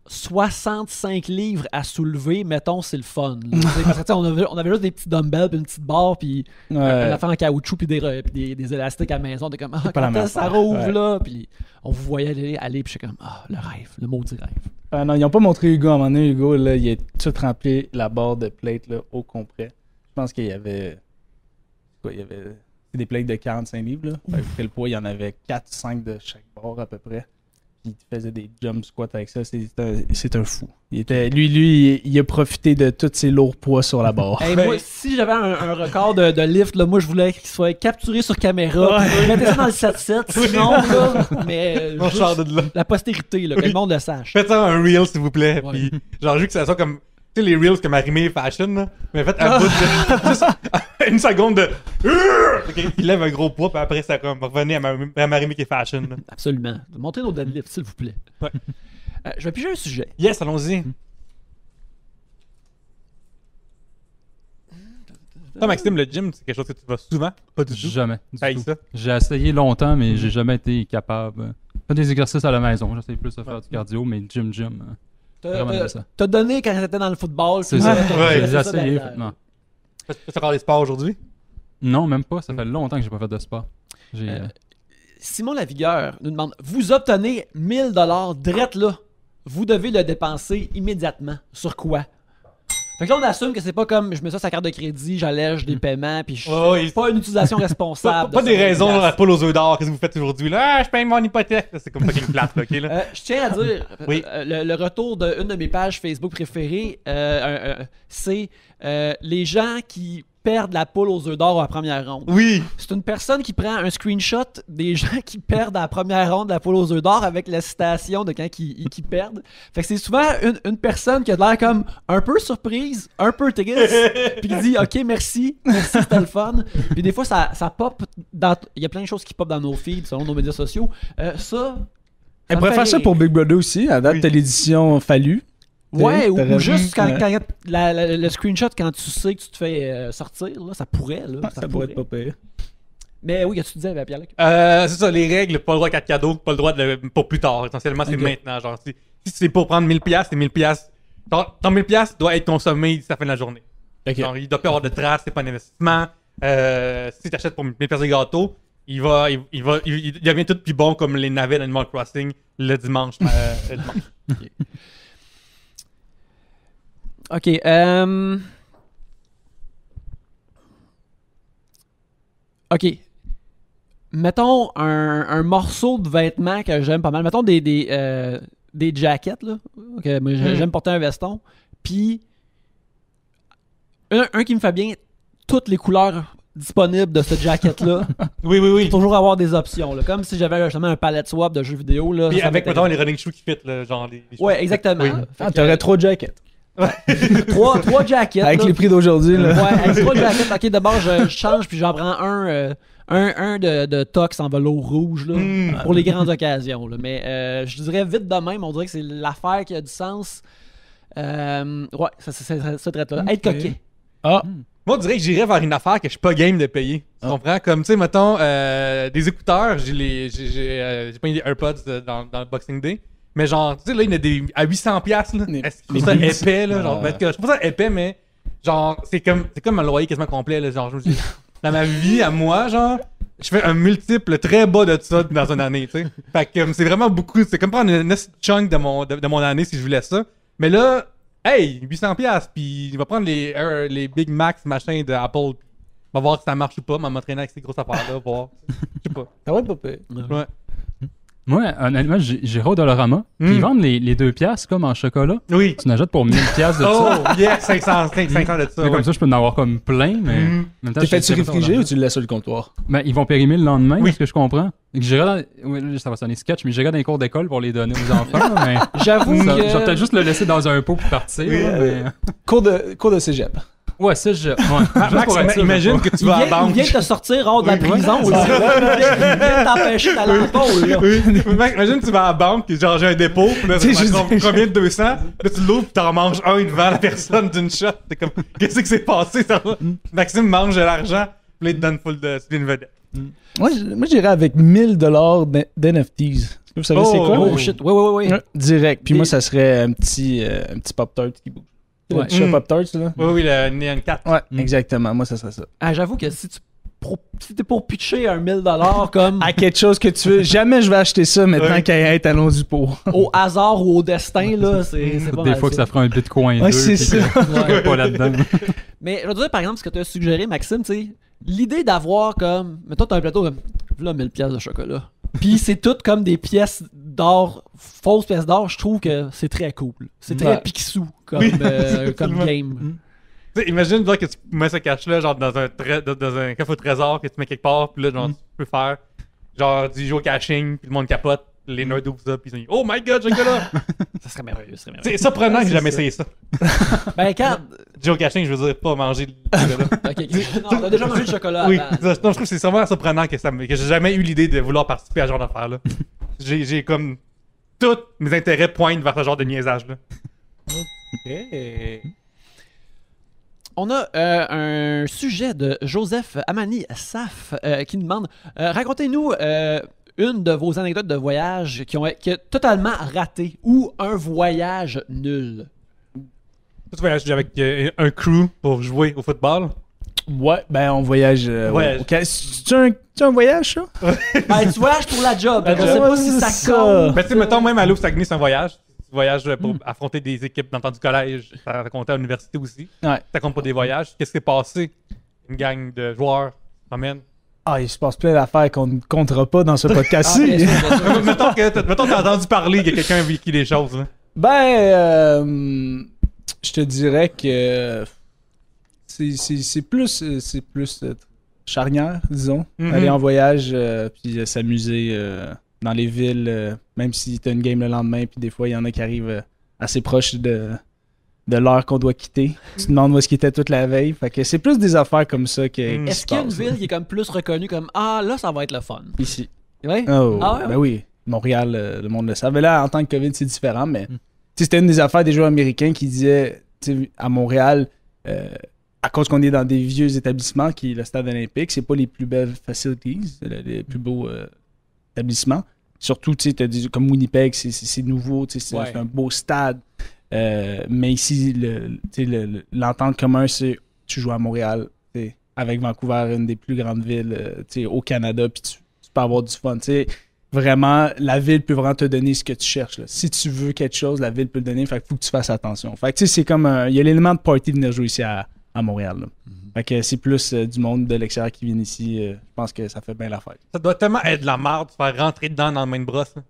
65 livres à soulever, mettons, c'est le fun. Là. Parce que, tu sais, on avait juste des petits dumbbells, puis une petite barre, puis une affaire en caoutchouc, puis des élastiques à la maison. T'es comme, quand est-ce que ça rouvre, là? Puis on vous voyait aller, puis j'étais comme, le rêve, le maudit rêve. Non, ils n'ont pas montré Hugo. À un moment donné, Hugo, là, il a tout rempli la barre de plate là, au complet. Je pense qu'il y avait... Quoi, il y avait... C'est des plates de 45 livres, là. Après le poids, il y en avait 4-5 de chaque barre, à peu près. Il faisait des jump squats avec ça. C'est un fou. Lui, il a profité de tous ses lourds poids sur la barre. Hey, moi, si j'avais un record de lift, là, moi, je voulais qu'il soit capturé sur caméra. Mettez ça dans le 7-7, sinon, là, mais la postérité, là, que le monde le sache. Faites ça un reel, s'il vous plaît. Ouais. Puis, genre, juste que ça soit comme... Tu sais, les reels que Marimé fashion, là. Mais faites un bout de... Juste une seconde de... Okay, il lève un gros poids, puis après, ça comme revenez à Marimé qui est fashion. Là. Absolument. Montrez nos deadlifts, s'il vous plaît. Ouais. Je vais piger un sujet. Yes, allons-y. Toi, Maxime, le gym, c'est quelque chose que tu vas souvent? Pas du tout? Jamais. Du Hey, tout. ça. J'ai essayé longtemps, mais j'ai jamais été capable. Faire des exercices à la maison. J'essaie plus de faire du cardio, mais gym. Vraiment aimé ça. T'as donné quand t'étais dans le football. C'est puis ça. Ouais, J'ai essayé. derrière. Non. Fais-tu encore des sports aujourd'hui? Non, même pas. Ça fait longtemps que j'ai pas fait de sport. Simon Lavigueur nous demande, vous obtenez 1000 $, drette là. Vous devez le dépenser immédiatement. Sur quoi? Fait que là, on assume que c'est pas comme je mets ça sur la carte de crédit, j'allège des paiements, puis je Ouais, pas une utilisation responsable. Pas de des ça. raisons à poule aux œufs d'or. Qu'est-ce que vous faites aujourd'hui? Là, je paye mon hypothèque. C'est comme fucking plate, là, ok? Là. Je tiens à dire, Oui. le retour d'une de mes pages Facebook préférées, c'est les gens qui perdent la poule aux œufs d'or à la première ronde. Oui! C'est une personne qui prend un screenshot des gens qui perdent à la première ronde la poule aux œufs d'or avec la citation de quand ils perdent. Fait que c'est souvent une personne qui a l'air comme un peu surprise, un peu triste, puis qui dit « Ok, merci, c'était le fun. » Puis des fois, ça pop dans... Il y a plein de choses qui pop dans nos feeds selon nos médias sociaux. Ça... Elle pourrait faire ça pour Big Brother aussi. À date, Oui. t'as l'édition Fallu. Ouais, T'aurais- ou juste quand Ouais. le screenshot quand tu sais que tu te fais sortir, là, ça pourrait. Là, Ça pourrait être pas pire. Mais oui, qu'est-ce que tu disais, Pierre-Luc? C'est ça, les règles, pas le droit à 4 cadeaux, pas le droit pour plus tard. Essentiellement, c'est Ok. maintenant. Genre, si c'est pour prendre 1000$, c'est 1000$. Ton 1000$ doit être consommé d'ici la fin de la journée. Genre, il doit pas avoir de traces, c'est pas un investissement. Si t'achètes pour 1000$ de gâteau, il devient tout plus bon comme les navets d'Animal Crossing le dimanche. Le dimanche. Ok. Ok. Mettons un morceau de vêtement que j'aime pas mal. Mettons des jackets, là. Ok, moi, j'aime porter un veston. Puis, un qui me fait bien toutes les couleurs disponibles de ce jacket-là. Oui, oui, oui. Faut toujours avoir des options, là. Comme si j'avais justement un palette swap de jeux vidéo, là. Puis ça avec, m'intéresse. mettons, les running shoes qui fit, là, genre les Ouais, exactement. Oui. Fait que, T'aurais 3 jackets. trois jackets. Avec là. les prix d'aujourd'hui, là. Ouais, avec 3 jackets. Ok, d'abord, je change, puis j'en prends un de Tox en velours rouge, là, pour les grandes occasions. Là. Mais je dirais vite de même, on dirait que c'est l'affaire qui a du sens. Ouais, ça traite là. Être coquet. Ah, Moi, on dirait que j'irais vers une affaire que je suis pas game de payer. Tu comprends? Comme, tu sais, mettons, des écouteurs, j'ai pas des AirPods dans le Boxing Day. Mais genre, tu sais, là, il y en a des à 800$, là. Est-ce que je trouve ça Beats. épais, là? Genre, ben, je trouve ça épais, mais genre, c'est comme un loyer quasiment complet, là. Genre, je me dis, dans ma vie, à moi, genre, je fais un multiple très bas de ça dans une année, tu sais. Fait que c'est vraiment beaucoup. C'est comme prendre un chunk de mon année si je voulais ça. Mais là, hey, 800$, puis il va prendre les Big Macs machin de Apple. Va voir si ça marche ou pas, m'entraîner avec ces grosses affaires-là, voir. Je sais pas. ça va être pas pire. Ouais. Moi, honnêtement, j'irai au Dollarama. Puis ils vendent les 2 piastres comme en chocolat. Oui. Tu n'achètes pour 1000 piastres de ça. Oh, yes, 500 de ça. Mais Ouais. comme ça, je peux en avoir comme plein, mais. Mhm. En même temps, T'es je fait-tu sais pas réfrigérer ça, ou tu le laisses sur le comptoir? Ben, ils vont périmer le lendemain, Oui. ce que je comprends. Et que j'irai dans... Oui, là, ça va sonner sketch, mais j'irai dans les cours d'école pour les donner aux enfants. là, mais J'avoue ça- que... je vais peut-être juste le laisser dans un pot pour partir. là, mais... Cours de cégep. Ouais, ça, je. Ouais. Max, Juste pour être sûr, imagine je que tu Il vas à la vient, banque. il vient de te sortir hors de la Oui, prison. ouais. là. Il vient de t'empêcher d'aller à l'épaule, là. Oui. Max, imagine que tu vas à la banque, puis genre j'ai un dépôt, puis là, Tu sais, combien de 200? Là, tu l'ouvres, puis t'en manges un devant la personne d'une shot. T'es comme, qu'est-ce qui s'est passé, ça va? Maxime mange de l'argent, puis là, il te donne full de. C'est une vedette. Moi, j'irais avec 1000$ d'NFTs. Vous savez c'est quoi? Oh shit, oui. Ouais, direct. Puis moi, ça serait un petit Pop-Tart qui bouge. Ouais. Le petit chat Pop-Tart, là? Oui, le Neon 4. Ouais, exactement. Moi, ça serait ça. Ah, j'avoue que si t'es pour pitcher un 1000$ comme À quelque chose que tu veux. Jamais je vais acheter ça maintenant qu'à être à long du pot. au hasard ou au destin, là, c'est pas Des mal fois que ça fera un Bitcoin 2. Ouais, c'est puis ça. que Ouais. pas là-dedans. Mais je veux dire, par exemple, ce que tu as suggéré, Maxime, tu sais, l'idée d'avoir comme. Mettons, t'as un plateau comme. Là, 1000$ de chocolat. Puis c'est tout comme des pièces d'or, fausses pièces d'or, je trouve que c'est très cool. C'est très Ouais. Picsou comme, Oui, comme effectivement. game. Tu sais, imagine que tu mets ce cache-là genre dans un coffre au trésor que tu mets quelque part, puis là, genre, tu peux faire genre du geocaching, puis le monde capote, les nerds ouvrent ça, puis ils disent Oh my god, chocolat! Ça serait merveilleux, ça serait merveilleux. C'est surprenant que j'ai jamais essayé ça. Ben, quand. Geocaching, je veux dire, pas manger le chocolat. Ok, non, t'as déjà mangé du chocolat Oui, avant. non, je trouve que c'est vraiment surprenant que j'ai jamais eu l'idée de vouloir participer à ce genre d'affaires-là. J'ai comme. Tous mes intérêts pointent vers ce genre de niaisage-là. On a un sujet de Joseph Amani Saf qui nous demande racontez-nous une de vos anecdotes de voyage qui a totalement raté ou un voyage nul. Tu voyages avec un crew pour jouer au football. Ouais, ben on voyage. Voyage. C'est un voyage, ça? Ben, tu voyages pour la job. La Je sais job, pas si c'est ça ça. compte. Mais tu sais, mettons, même aller au Saguenay, c'est un voyage. Tu voyages pour affronter des équipes dans le temps du collège. Ça comptait à l'université aussi. Ouais. Ça compte pour des voyages. Qu'est-ce qui s'est passé? Une gang de joueurs s'emmène. Ah, il se passe plein d'affaires qu'on ne comptera pas dans ce Ah, podcast-ci. bien sûr, bien sûr. mettons que t'as entendu parler que quelqu'un a vécu des choses. Là. Ben, je te dirais que c'est plus charnière, disons. Mhm. Aller en voyage, puis s'amuser dans les villes, même si t'as une game le lendemain, puis des fois, il y en a qui arrivent assez proches de l'heure qu'on doit quitter. Tu te demandes où est-ce qu'ils étaient toute la veille. Fait que c'est plus des affaires comme ça qui Est-ce se qu'il y a une passent, ville qui est comme plus reconnue comme ah là ça va être le fun. ici. Ouais. Oh, Ah ouais, ben oui. Montréal, le monde le savait. Là, en tant que COVID, c'est différent, mais tu sais, c'était une des affaires des joueurs américains qui disaient tu sais, à Montréal, à cause qu'on est dans des vieux établissements, qui est le stade olympique, c'est pas les plus belles facilities, les plus beaux établissements. Surtout, tu sais, comme Winnipeg, c'est nouveau, tu sais, c'est un beau stade. Mais ici, l'entente commun, c'est tu joues à Montréal, tu sais, avec Vancouver, une des plus grandes villes tu sais, au Canada, puis tu peux avoir du fun. Tu sais. Vraiment, la ville peut vraiment te donner ce que tu cherches. Là. Si tu veux quelque chose, la ville peut te donner. Fait qu'il faut que tu fasses attention. Fait que tu sais, c'est comme il y a l'élément de party de venir jouer ici à Montréal. Là. Fait que c'est plus du monde de l'extérieur qui vient ici. Je pense que ça fait bien l'affaire. Ça doit tellement être de la merde de faire rentrer dedans dans le main de brosse. Là.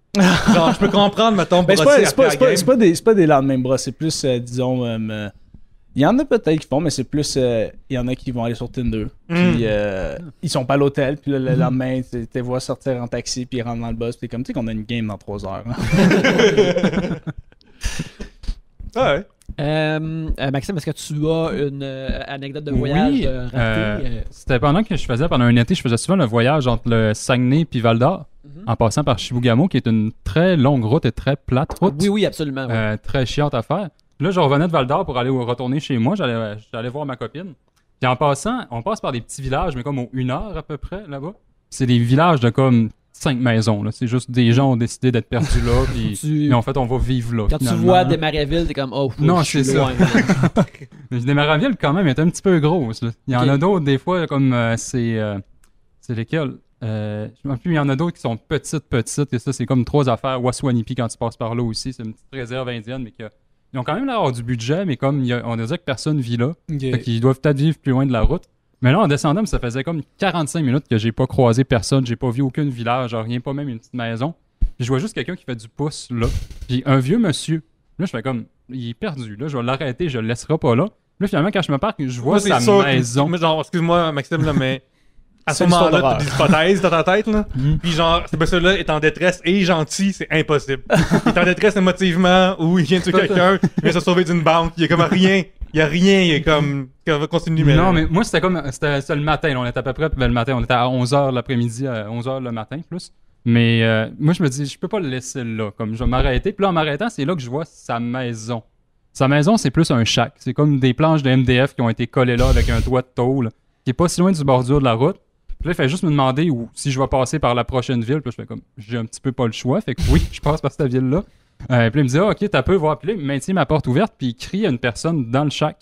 Genre, je peux comprendre, mettons, Ben, brosser après la game. c'est pas des lendemains de bras. C'est plus, disons, il y en a peut-être qui font, mais c'est plus, il y en a qui vont aller sur Tinder. Puis ils sont pas à l'hôtel. Puis là, le lendemain, tu les vois sortir en taxi. Puis ils rentrent dans le bus. Puis comme tu sais qu'on a une game dans 3 heures. Hein. Ah ouais. Maxime, est-ce que tu as une anecdote de voyage Oui, ratée? C'était pendant un été, je faisais souvent le voyage entre le Saguenay puis Val-d'Or, en passant par Chibougamau, qui est une très longue route et très plate route. Oui, absolument. Ouais. Très chiante à faire. Là, je revenais de Val-d'Or pour aller retourner chez moi. J'allais voir ma copine. Puis en passant, on passe par des petits villages, mais comme aux 1 heure à peu près, là-bas. C'est des villages de comme 5 maisons. Là. C'est juste des gens ont décidé d'être perdus là. Puis mais en fait, on va vivre là. Quand tu vois Desmarais-Ville, t'es comme oh, non, je suis c'est loin. Mais Desmarais-Ville, quand même, est un petit peu grosse. Là. Il y en a d'autres, des fois, comme c'est lesquels je me rappelle plus, il y en a d'autres qui sont petites. Et ça, c'est comme 3 affaires. Waswanipi, quand tu passes par là aussi. C'est une petite réserve indienne, mais ils ont quand même l'air d'avoir du budget, mais comme on dirait que personne vit là. Fait qu'ils doivent peut-être vivre plus loin de la route. Mais là, en descendant, ça faisait comme 45 minutes que j'ai pas croisé personne, j'ai pas vu aucun village, rien, pas même une petite maison. Puis je vois juste quelqu'un qui fait du pouce là. Puis un vieux monsieur. Là, je fais comme, il est perdu. Là, je vais l'arrêter, je le laisserai pas là. Là, finalement, quand je me parque, je vois sa maison. Mais genre, excuse-moi, Maxime, là, mais à ce C'est une histoire moment-là, t'as d'horreur. des hypothèses dans ta tête, là. Puis genre, ce monsieur-là est en détresse et gentil, c'est impossible. Il est en détresse émotivement ou il vient de tuer quelqu'un, il vient se sauver d'une banque, il y a comme rien. Il y a rien, il est comme... Continue, mais... Non, mais moi, c'était le matin. Là, on était à peu près le matin. On était à 11h l'après-midi, à 11h le matin, plus. Mais moi, je me dis, je peux pas le laisser là. Comme je vais m'arrêter. Puis là, en m'arrêtant, c'est là que je vois sa maison. Sa maison, c'est plus un shack. C'est comme des planches de MDF qui ont été collées là avec un toit de tôle qui est pas si loin du bordure de la route. Puis là, il fait juste me demander si je vais passer par la prochaine ville. Puis là, je fais comme, j'ai un petit peu pas le choix. Fait que oui, je passe par cette ville-là. Puis là, il me dit, OK, t'as peu voir. Puis là, il maintient ma porte ouverte. Puis il crie à une personne dans le shack,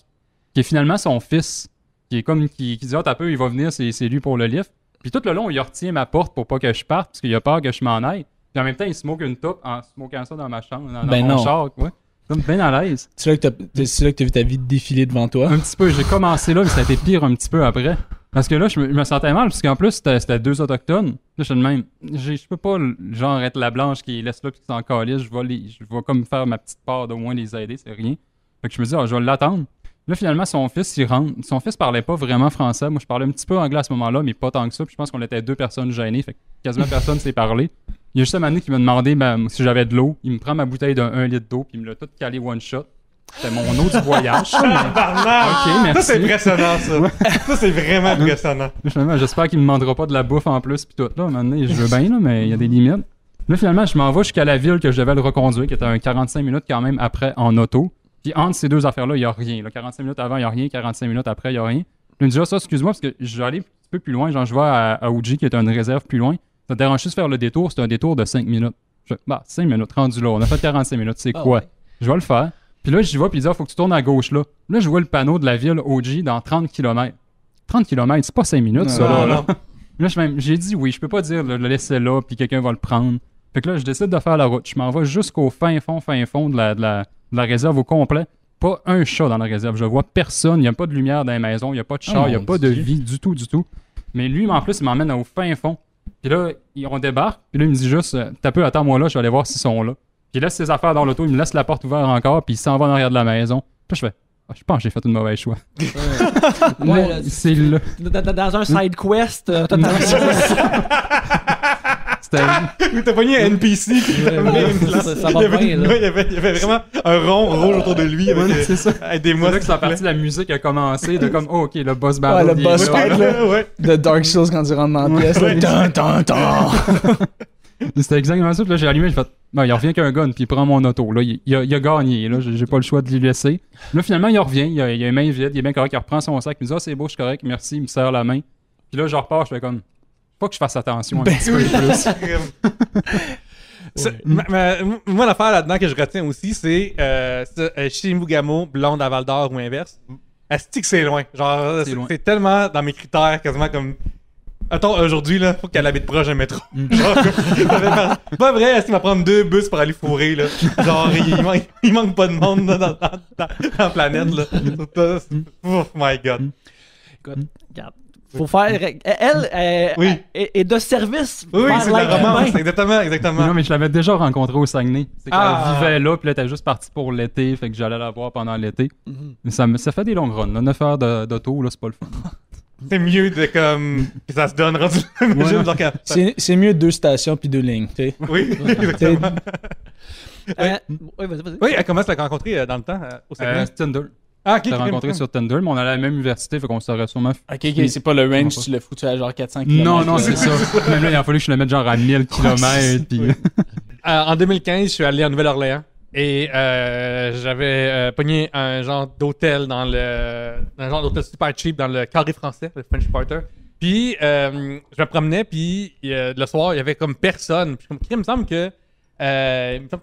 qui est finalement son fils, qui dit, t'as peu, il va venir, c'est lui pour le lift. Puis tout le long, il retient ma porte pour pas que je parte, parce qu'il a peur que je m'en aille. Puis en même temps, il smoke une top en smokant ça dans ma chambre, dans mon char, ouais. Comme bien à l'aise. C'est là que t'as vu ta vie défiler devant toi. Un petit peu. J'ai commencé là, mais ça a été pire un petit peu après. Parce que là, je me sentais mal, parce qu'en plus, c'était 2 autochtones. Là, je suis de même. Je peux pas, genre, être la blanche qui laisse là puis qui s'en calisse. Je vais comme faire ma petite part d'au moins les aider, c'est rien. Fait que je me dis, je vais l'attendre. Là, finalement, son fils, il rentre. Son fils parlait pas vraiment français. Moi, je parlais un petit peu anglais à ce moment-là, mais pas tant que ça. Puis je pense qu'on était 2 personnes gênées. Fait que quasiment personne s'est parlé. Il y a juste un moment qui m'a demandé si j'avais de l'eau. Il me prend ma bouteille de 1 litre d'eau, puis il me l'a tout calé one shot. C'était mon eau du voyage. Ok, merci. Ça, c'est impressionnant, ça. Ça, c'est vraiment impressionnant. Finalement, j'espère qu'il me demandera pas de la bouffe en plus, puis tout. Là, maintenant, je veux bien, là, mais il y a des limites. Là, finalement, je m'en vais jusqu'à la ville que je devais le reconduire, qui était un 45 minutes quand même après en auto. Puis entre ces 2 affaires-là, il n'y a rien. Là, 45 minutes avant, il n'y a rien. 45 minutes après, il n'y a rien. Il me dit, ça, excuse-moi, parce que je vais aller un petit peu plus loin. Genre, je vais à Uji, qui est une réserve plus loin. Ça te dérange juste de faire le détour. C'est un détour de 5 minutes. 5 minutes, rendu là. On a fait 45 minutes. C'est quoi? Ouais. Je vais le faire. Puis là, j'y vais, puis il dit, faut que tu tournes à gauche, là. Là, je vois le panneau de la ville Uji dans 30 km. 30 km, c'est pas 5 minutes, ça, là. Là, j'ai dit oui. Je peux pas dire le laisser là, puis quelqu'un va le prendre. Fait que là, je décide de faire la route. Je m'en vais jusqu'au fin fond de la réserve au complet. Pas un chat dans la réserve. Je vois personne. Il n'y a pas de lumière dans les maisons. Il n'y a pas de chat. Il n'y a pas de vie du tout. Mais lui, en plus, il m'emmène au fin fond. Puis là, on débarque. Puis là, il me dit juste, t'as peu, attends-moi là, je vais aller voir s'ils sont là. Puis il laisse ses affaires dans l'auto. Il me laisse la porte ouverte encore. Puis il s'en va en arrière de la maison. Puis je fais, je pense que j'ai fait une mauvaise choix. Ouais, là, c'est là. Dans un side quest, Oui, t'as pogné un NPC. Ça va bien, là. Il y avait vraiment un rond rouge autour de lui. C'est ça. Aidez-moi. C'est là que la partie de la musique a commencé. De comme, OK, le boss battle. Ouais, le boss fight, là. Ouais. De Dark Souls quand tu rentres dans la pièce. C'était exactement ça. Puis là, j'ai allumé, j'ai fait, il revient qu'un gun, puis il prend mon auto. Là, il a gagné. Là, j'ai pas le choix de lui laisser. Là, finalement, il revient. Il a une main vide. Il est bien correct. Il reprend son sac. Il me dit, c'est beau, je suis correct. Merci. Il me serre la main. Puis là, je repars. Je fais comme, faut que je fasse attention un petit peu plus. Moi, l'affaire là-dedans que je retiens aussi, c'est Shimugamo, blonde à Val d'Or ou inverse. Asti que c'est loin. Genre, c'est tellement dans mes critères, quasiment comme. Attends, aujourd'hui, là, faut qu'elle habite proche d'un métro. Genre, pas vrai, Asti va prendre 2 bus pour aller fourrer, là. Genre, il manque pas de monde là, dans la planète, là. Oh my god. Écoute, regarde. Faut faire. Elle est de service. Oui, c'est de la romance. Exactement. Non, mais je l'avais déjà rencontrée au Saguenay. C'est qu'elle vivait là, puis là, elle était juste partie pour l'été, fait que j'allais la voir pendant l'été. Mais ça fait des longues runs, là. 9 heures d'auto, là, c'est pas le fun. C'est mieux de comme. Que ça se donne rendu. C'est mieux 2 stations puis 2 lignes, tu sais. Oui, exactement. Oui, vas-y. Oui, comment tu l'as rencontré dans le temps au Saguenay? Tinder. Ah, ok. Je l'ai rencontré sur Tinder, mais on allait à la même université, fait qu'on serait sûrement. Ok, c'est pas le range, tu l'as foutu à genre 400 km. Non, c'est ça. Même là, il a fallu que je le mette genre à 1000 km. Puis... En 2015, je suis allé à Nouvelle-Orléans et j'avais pogné un genre d'hôtel un genre d'hôtel super cheap dans le Carré français, le French Quarter. Puis je me promenais, puis le soir, il y avait comme personne. Puis il me semble que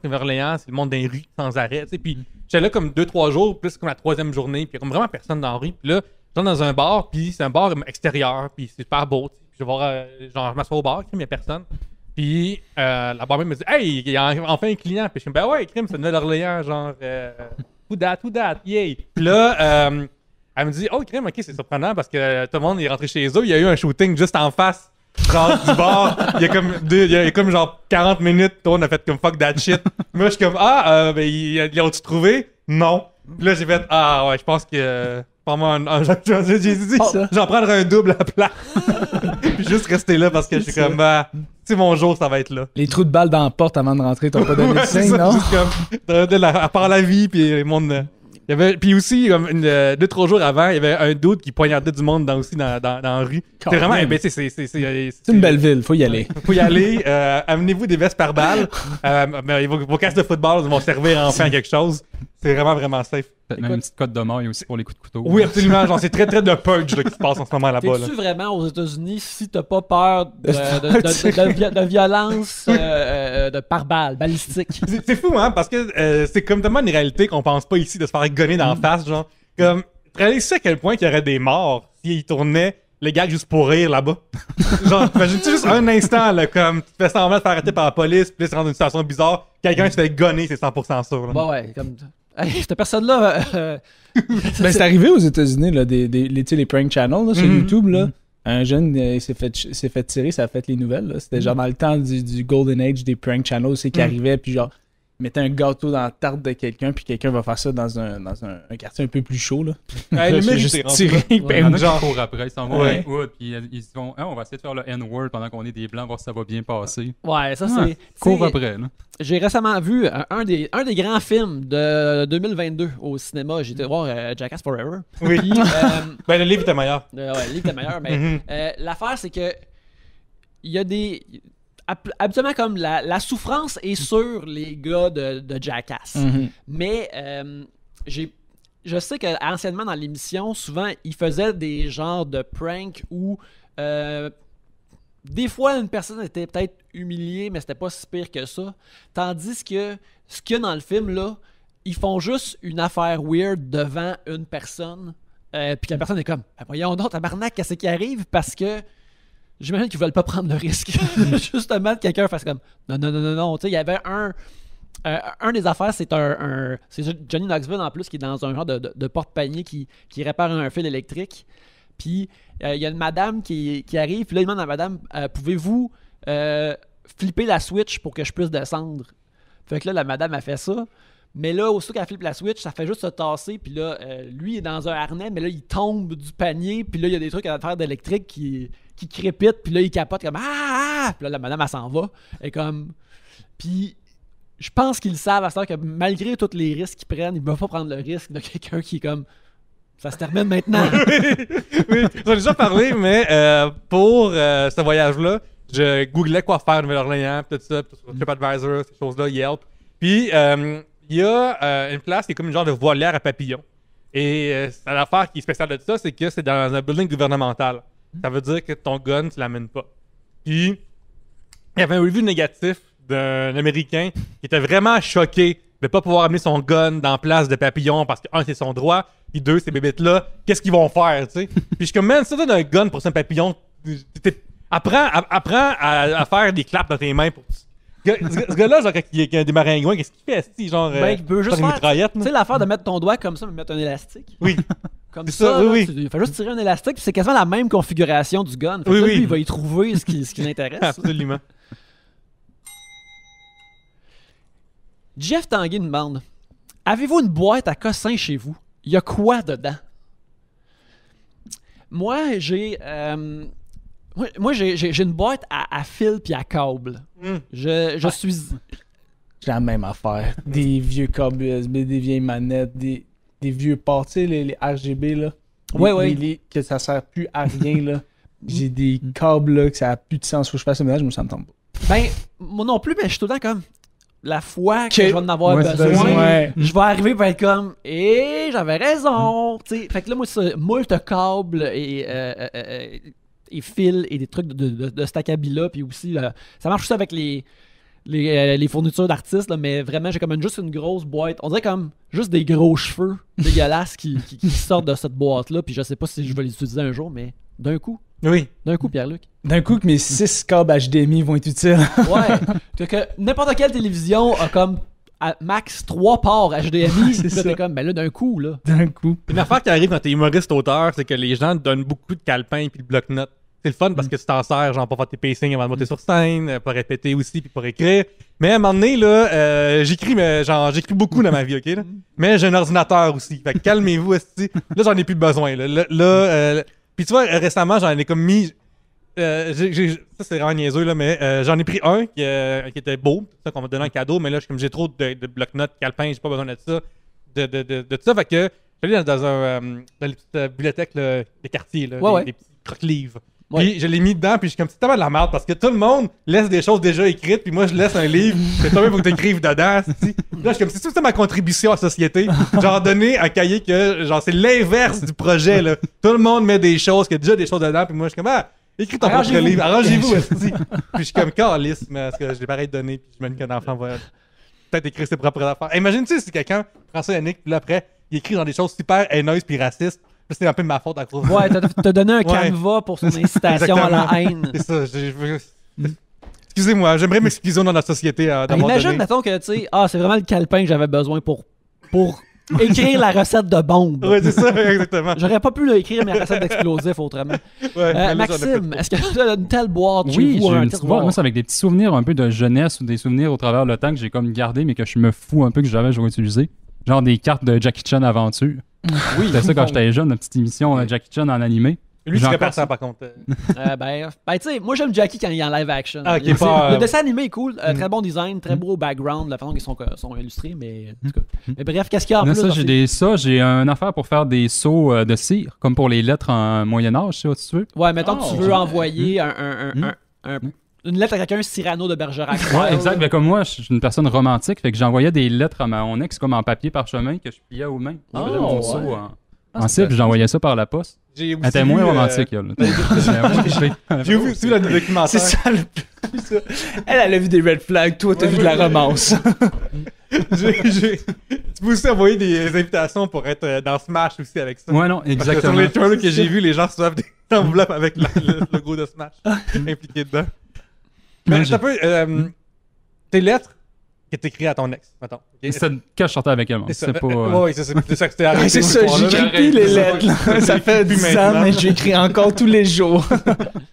Nouvelle-Orléans, c'est le monde des rues sans arrêt, tu sais. Puis j'étais là comme 2-3 jours, plus comme la 3e journée, puis il y a comme vraiment personne dans la rue. Puis là, je rentre dans un bar, puis c'est un bar extérieur, puis c'est super beau, tu sais. Puis je vais voir, genre, je m'assois au bar, il n'y a personne. Puis la barmaid me dit, hey, il y a enfin un client. Puis je suis comme, ben ouais, crime, c'est Nouvelle-Orléans, genre, who that, yay. Puis là, elle me dit, oh, crime, ok, c'est surprenant parce que tout le monde est rentré chez eux, il y a eu un shooting juste en face. Genre du bar, il y a comme genre 40 minutes, on a fait comme fuck that shit. Moi je suis comme ben ils ont-tu trouvé? Non. Puis là j'ai fait ouais, je pense que prends-moi j'ai dit j'en prendrai un double à plat. Puis juste rester là parce que je suis comme c'est mon jour, ça va être là. Les trous de balles dans la porte avant de rentrer, t'as pas donné le signe, non? Juste comme à part la vie puis le monde. Puis aussi, 2-3 jours avant, il y avait un dude qui poignardait du monde dans la rue. C'est vraiment, c'est une belle ville, faut y aller. Faut y aller. Amenez-vous des vestes par balle. Vos casques de football vont servir enfin à quelque chose. C'est vraiment, vraiment safe. Peut-être même une petite cote de maille aussi pour les coups de couteau. Oui, absolument. Genre, c'est très, très de purge là, qui se passe en ce moment là-bas. Là. T'es-tu vraiment aux États-Unis si t'as pas peur de violence de par balle, balistique? C'est fou, hein, parce que c'est comme tellement une réalité qu'on pense pas ici de se faire gonner dans la face, genre. Comme, réalisez à quel point il y aurait des morts s'ils tournaient les gars juste pour rire là-bas. Genre, imagine-tu juste un instant, là, comme, tu fais semblant de faire arrêter par la police, puis là, tu rentres dans une situation bizarre, quelqu'un se fait gonner, c'est 100% sûr. Là. Bah ouais, comme. Hey, cette personne-là. Ben, c'est arrivé aux États-Unis, là, les prank channels là, sur YouTube. Là. Un jeune il s'est fait tirer, ça a fait les nouvelles. Là. C'était genre dans le temps du Golden Age des prank channels, c'est qui arrivait, puis genre, il mettait un gâteau dans la tarte de quelqu'un, puis quelqu'un va faire ça dans un quartier un peu plus chaud. Là. Le C'est mérité, juste rendu tirer, là. Il y en ben, a genre. qui courent après, ils s'en vont Ouais. dans le hood, puis ils se font on va essayer de faire le N-word pendant qu'on est des blancs, voir si ça va bien passer. Ouais, ça Ouais, c'est. cours t'sais, après, là. J'ai récemment vu un des grands films de 2022 au cinéma. J'ai été voir Jackass Forever. Oui. Puis, Ben, le livre était meilleur. ouais, le livre était meilleur, mais Mhm. l'affaire, c'est que il y a des. Habituellement, comme la souffrance est sur les gars de Jackass. Mhm. Mais je sais qu'anciennement dans l'émission, souvent, ils faisaient des genres de pranks où des fois, une personne était peut-être humiliée, mais c'était pas si pire que ça. Tandis que ce qu'il y a dans le film, là, ils font juste une affaire weird devant une personne. Puis la personne est comme, ben voyons donc, tabarnak, qu'est-ce qui arrive? Parce que j'imagine qu'ils veulent pas prendre le risque. Justement, que quelqu'un fasse comme, non. Tu sais, il y avait un des affaires, c'est c'est Johnny Knoxville en plus qui est dans un genre de porte-panier qui répare un fil électrique. Puis il y a une madame qui arrive, puis là il demande à la madame pouvez-vous flipper la switch pour que je puisse descendre? Fait que là la madame a fait ça. Mais là, aussitôt qu'elle flippe la switch, ça fait juste se tasser. Puis là, lui, il est dans un harnais, mais là, il tombe du panier. Puis là, il y a des trucs à faire d'électrique qui crépitent. Puis là, il capote comme ah! Puis là, la madame, elle s'en va. Et comme. Puis je pense qu'ils savent à ce temps que malgré tous les risques qu'ils prennent, ils ne peuvent pas prendre le risque de quelqu'un qui est comme. Ça se termine maintenant. Oui, j'en ai déjà parlé, mais pour ce voyage-là, je googlais quoi faire à Nouvelle-Orléans, tout ça, sur TripAdvisor, ces choses-là, Yelp. Puis, il y a une place qui est comme une genre de volière à papillons. Et l'affaire qui est spéciale de ça, c'est que c'est dans un building gouvernemental. Ça veut dire que ton gun, tu l'amènes pas. Puis, il y avait un review négatif d'un Américain qui était vraiment choqué de pas pouvoir amener son gun dans place de papillons parce que, un, c'est son droit, puis deux, ces bébites-là, qu'est-ce qu'ils vont faire, tu sais? Puis je suis comme, man, ça donne un gun pour un papillon. Apprends à faire des claps dans tes mains pour. Ce gars-là, genre, qui a des maringouins, qu'est-ce qu'il fait, esti, genre. Ben, il peut juste une faire. mitraillette, Tu sais, l'affaire de mettre ton doigt comme ça, mais mettre un élastique. Oui. Comme C'est ça, ça, oui, là, il fait juste tirer un élastique, puis c'est quasiment la même configuration du gun. Fait que Oui, là, oui. lui, il va y trouver ce qui l'intéresse. Absolument. Jeff Tanguy nous demande avez-vous une boîte à cossins chez vous? Il y a quoi dedans? Moi, j'ai une boîte à fil puis à câble. Je suis. J'ai la même affaire. Des vieux câbles USB, des vieilles manettes, des vieux ports, tu sais, les RGB, là. Ouais. Que ça sert plus à rien, là. J'ai des câbles, là, que ça a plus de sens. Faut que je fasse le ménage, mais ça me tente pas. Ben, moi non plus, mais je suis tout le temps comme. La fois que Que- je vais en avoir Ouais, c'est besoin, ouais. je vais arriver pour être comme j'avais raison. T'sais, fait que là, moi, c'est moult câbles et fils et des trucs de cet acabit-là. Puis aussi, ça marche aussi avec les fournitures d'artistes, là, mais vraiment, j'ai comme juste une grosse boîte. On dirait comme juste des gros cheveux dégueulasses qui sortent de cette boîte-là. Puis je sais pas si je vais les utiliser un jour, mais d'un coup, Oui. Pierre-Luc. D'un coup, que mes 6 câbles HDMI vont être utiles. Ouais. que n'importe quelle télévision a comme à max 3 ports HDMI. C'est Puis là, ça. t'es comme, ben là, d'un coup, là. D'un coup. Une affaire qui arrive quand t'es humoriste-auteur, c'est que les gens te donnent beaucoup de calepins puis de bloc-notes. C'est le fun parce que tu t'en sers, genre, pour faire tes pacings avant de monter sur scène, pour répéter aussi puis pour écrire. Mais à un moment donné, là, j'écris beaucoup dans ma vie, OK? Là? Mais j'ai un ordinateur aussi. Fait que calmez-vous, esti. Là, j'en ai plus besoin, là. Puis tu vois, récemment, j'en ai comme mis. Ça, c'est vraiment niaiseux, là, mais j'en ai pris un qui était beau, ça qu'on m'a donné en cadeau, mais là, comme j'ai trop de bloc-notes, calepins, j'ai pas besoin de ça. De ça, fait que j'allais dans les petites bibliothèques là, des quartiers, là, Ouais. des petits croque-livres. Puis je l'ai mis dedans, puis je suis comme, c'est tellement de la merde parce que tout le monde laisse des choses déjà écrites, puis moi je laisse un livre, puis toi-même faut que t'écrives dedans. Là, je suis comme, c'est ça ma contribution à la société. Genre, donner un cahier que, genre, c'est l'inverse du projet, là. Tout le monde met des choses, qu'il y a déjà des choses dedans, puis moi je suis comme, écris ton propre livre, arrangez-vous, esti. Puis je suis comme, calisse, mais est-ce que je l'ai pareil donné, puis je me dis qu'un enfant va peut-être écrire ses propres affaires. Imagine-tu si quelqu'un prend ça, Yannick, puis là après, il écrit dans des choses super haineuses puis racistes. C'est un peu ma faute à cause de ça. Ouais, t'as donné un canevas pour son incitation à la haine. C'est ça. Excusez-moi, j'aimerais m'excuser dans la société. Imagine, mettons que, tu sais, c'est vraiment le calepin que j'avais besoin pour écrire la recette de bombe. Ouais, c'est ça, exactement. J'aurais pas pu écrire mes recettes d'explosifs autrement. Maxime, est-ce que tu as une telle boîte chez Oui, vous, j'ai un une petite boîte. Moi, c'est avec des petits souvenirs un peu de jeunesse ou des souvenirs au travers le temps que j'ai comme gardé, mais que je me fous un peu que jamais j'aurais utilisé. Genre des cartes de Jackie Chan Aventure. Oui, c'était ça quand j'étais jeune, une petite émission Jackie Chan en animé. Lui, tu prépares ça par contre. Tu sais, moi j'aime Jackie quand il est en live action. Le dessin animé est cool, très bon design, très beau background, la façon qu'ils sont illustrés, mais en tout cas. Mais bref, qu'est-ce qu'il y a en plus? J'ai une affaire pour faire des seaux de cire, comme pour les lettres en Moyen-Âge, tu veux. Ouais, mettons que tu veux envoyer une lettre à quelqu'un, Cyrano de Bergerac. Ouais, exact. Mais comme moi, je suis une personne romantique, fait que j'envoyais des lettres à mon ex comme en papier parchemin que je pliais aux mains. Je faisais mon seau en cire, puis j'envoyais ça par la poste. Elle était moins romantique, elle. J'ai vu aussi le documentaire. C'est ça le plus. Elle a vu des red flags, toi, t'as vu de la romance. Tu peux aussi envoyer des invitations pour être dans Smash aussi avec ça. Ouais, non, exactement. Parce que sur les trailers que j'ai vus, les gens reçoivent des enveloppes avec le logo de Smash impliqué dedans. Mais un peu, tes lettres que t'écris à ton ex, mettons. Okay? C'est quand je sortais avec elle, c'est pas... Oui, c'est ça que c'était arrêté. C'est ça, j'écris plus les lettres. Ça fait 10 ans, mais j'écris encore tous les jours.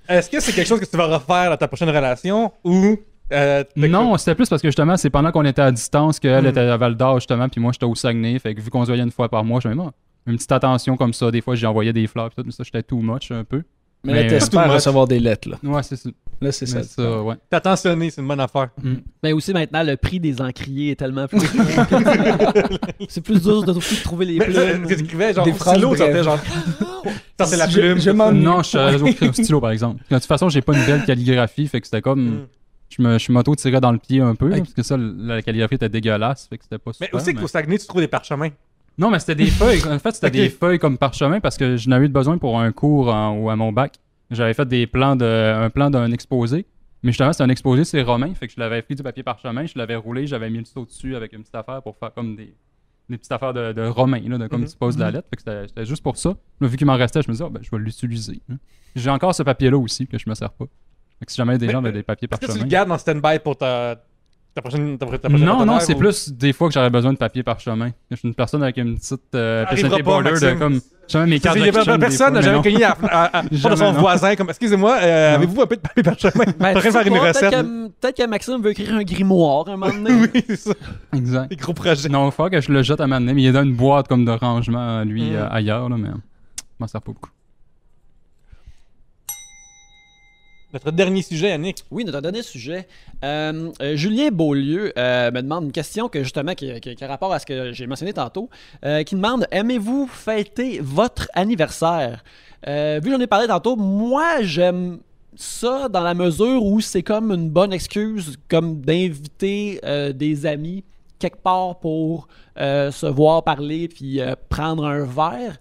Est-ce que c'est quelque chose que tu vas refaire dans ta prochaine relation ou... non, c'était plus parce que justement, c'est pendant qu'on était à distance qu'elle était à Val-d'Or, justement, puis moi, j'étais au Saguenay. Fait que vu qu'on se voyait une fois par mois, j'avais une petite attention comme ça. Des fois, j'ai envoyé des fleurs, mais ça, j'étais too much un peu. Mais là, t'espères recevoir des lettres, là. Ouais, c'est ça. Là, c'est ça. Ouais. T'as attentionné, c'est une bonne affaire. Mais aussi, maintenant, le prix des encriers est tellement plus... c'est plus dur de trouver les plumes. Tu écrivais, genre, des phrases stylo, genre... Ça, c'est la plume. Non, je suis au stylo, par exemple. De toute façon, j'ai pas une belle calligraphie, fait que c'était comme... Je m'auto-tirais dans le pied un peu, parce que ça, la calligraphie était dégueulasse, fait que c'était pas super. Mais aussi qu'au Saguenay, tu trouves des parchemins. Non, mais c'était des feuilles. En fait, c'était des feuilles comme parchemin parce que je n'avais eu besoin pour un cours ou à mon bac. J'avais fait un plan d'un exposé. Mais justement, c'était un exposé, c'est romain. Fait que je l'avais pris du papier parchemin, je l'avais roulé, j'avais mis le seau dessus avec une petite affaire pour faire comme des petites affaires de romain, là, comme tu poses la lettre. Fait que c'était juste pour ça. Là, vu qu'il m'en restait, je me disais, je vais l'utiliser. J'ai encore ce papier-là aussi que je me sers pas. Fait que si jamais des gens avaient des papiers parchemin. Est-ce que tu le gardes en stand-by pour ta prochaine non, c'est plus des fois que j'aurais besoin de papier parchemin. Je suis une personne avec une petite personality border de comme... Jamais mes cartes personne n'a jamais cogné à son voisin comme excusez-moi, avez-vous un peu de papier parchemin? Faire une recette. Peut-être que Maxime veut écrire un grimoire un moment donné. Oui, c'est ça. Exact. Des gros projets. Non, il faut que je le jette à un moment donné, mais il est dans une boîte comme de rangement, lui, ailleurs, là, mais je m'en sers pas beaucoup. Notre dernier sujet, Yannick. Oui, notre dernier sujet. Julien Beaulieu me demande une question qui a rapport à ce que j'ai mentionné tantôt, qui demande « Aimez-vous fêter votre anniversaire? » Vu que j'en ai parlé tantôt, moi, j'aime ça dans la mesure où c'est comme une bonne excuse comme d'inviter des amis quelque part pour se voir parler puis prendre un verre.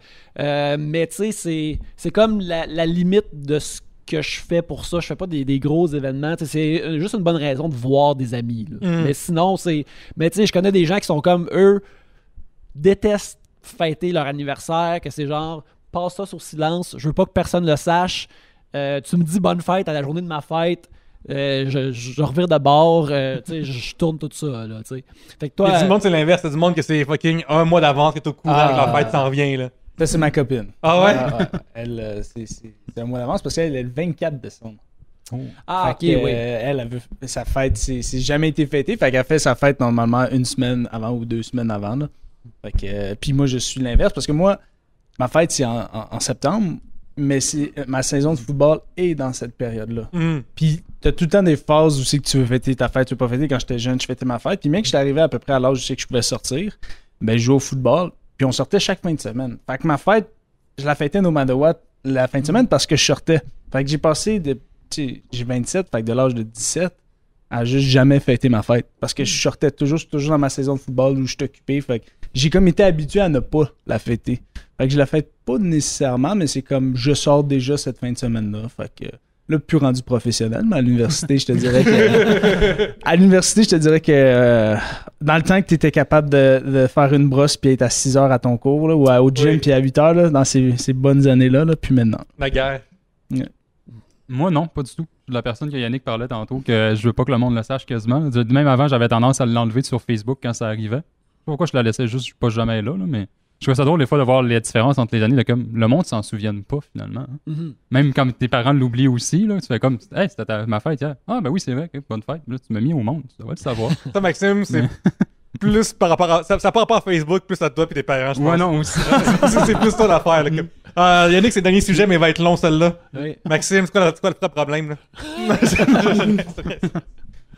Mais tu sais, c'est comme la limite de ce que je fais pour ça. Je fais pas des gros événements. T'sais, c'est juste une bonne raison de voir des amis. Mais sinon, c'est... Mais tu sais, je connais des gens qui sont comme eux, détestent fêter leur anniversaire, que c'est genre, passe ça sur silence, je veux pas que personne le sache. Tu me dis bonne fête à la journée de ma fête. Je revire de bord, je tourne tout ça. Là, fait que toi, il y a du monde, c'est l'inverse. C'est du monde que c'est fucking un mois d'avance que t'es au courant que la fête s'en vient. Là. Ça, c'est ma copine. Ah ouais? Elle, c'est un mois d'avance parce qu'elle est le 24 décembre. Ah, ok, oui. Elle veut sa fête, c'est jamais été fêté. Fait qu'elle fait sa fête normalement une semaine avant ou 2 semaines avant. Là. Fait que, puis moi, je suis l'inverse parce que moi, ma fête, c'est en septembre, mais ma saison de football est dans cette période-là. Puis t'as tout le temps des phases où c'est que tu veux fêter ta fête, tu veux pas fêter. Quand j'étais jeune, je fêtais ma fête. Puis même que j'étais arrivé à peu près à l'âge où je sais que je pouvais sortir, ben je jouais au football. Puis on sortait chaque fin de semaine. Fait que ma fête, je la fêtais no matter what la fin de semaine parce que je sortais. Fait que j'ai passé j'ai 27, fait que de l'âge de 17 à juste jamais fêter ma fête. Parce que je sortais toujours dans ma saison de football où je suis occupé. Fait que j'ai comme été habitué à ne pas la fêter. Fait que je la fête pas nécessairement, mais c'est comme je sors déjà cette fin de semaine-là. Fait que là, plus rendu professionnel, mais à l'université, je te dirais que. Dans le temps que tu étais capable de faire une brosse puis être à 6 heures à ton cours, là, ou au gym puis à 8 heures, là, dans ces bonnes années-là, puis maintenant. La guerre. Yeah. Moi, non, pas du tout. La personne que Yannick parlait tantôt, que je veux pas que le monde le sache quasiment. Même avant, j'avais tendance à l'enlever sur Facebook quand ça arrivait. Je sais pas pourquoi je la laissais juste, je suis pas jamais là, mais je trouve ça drôle des fois de voir les différences entre les années. De comme, le monde s'en souvienne pas finalement. Hein. Mhm. Même quand tes parents l'oublient aussi, là, tu fais comme, hey, c'était ma fête hier. Ah, ben oui, c'est vrai, okay, bonne fête. Là, tu m'as mis au monde, tu devrais le savoir. Ça, Maxime, c'est plus par rapport à. Ça par rapport à Facebook, plus à toi et tes parents, je pense. Ouais, non, aussi. C'est plus ça l'affaire. Yannick, c'est le dernier sujet, mais il va être long, celle-là. Oui. Maxime, c'est quoi le vrai problème, là?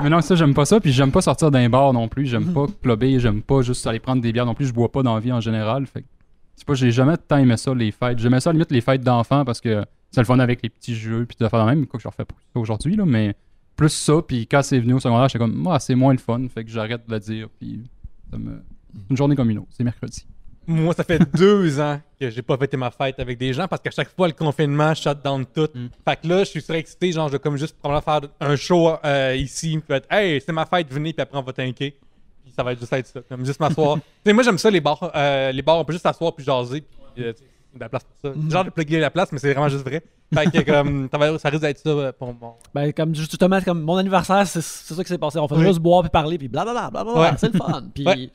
Mais non, ça, j'aime pas ça. Puis j'aime pas sortir d'un bar non plus. J'aime pas clubber. J'aime pas juste aller prendre des bières non plus. Je bois pas dans la vie en général. Fait que, c'est pas, j'ai jamais tant aimé ça, les fêtes. J'aimais ça, limite, les fêtes d'enfants parce que c'est le fun avec les petits jeux. Puis de faire la même. Quoi que je refais pas aujourd'hui, là. Mais plus ça. Puis quand c'est venu au secondaire, j'étais comme, c'est moins le fun. Fait que j'arrête de le dire. Puis c'est une journée comme une autre. C'est mercredi. Moi, ça fait 2 ans que j'ai pas fêté ma fête avec des gens parce qu'à chaque fois, le confinement shut down tout. Fait que là, je suis surexcité, genre, je vais comme juste probablement faire un show ici, puis être, hey, c'est ma fête, venez, puis après, on va tanker. Puis ça va juste être ça, comme juste m'asseoir. Tu sais, moi, j'aime ça, les bars. Les bars, on peut juste s'asseoir puis jaser, puis de la place pour ça. Genre de plugger la place, mais c'est vraiment juste vrai. Fait que comme, ça risque d'être ça pour mon. Ben, comme justement, comme mon anniversaire, c'est ça qui s'est passé. On fait juste boire puis parler, puis blablabla, blablabla. Ouais. C'est le fun. Puis,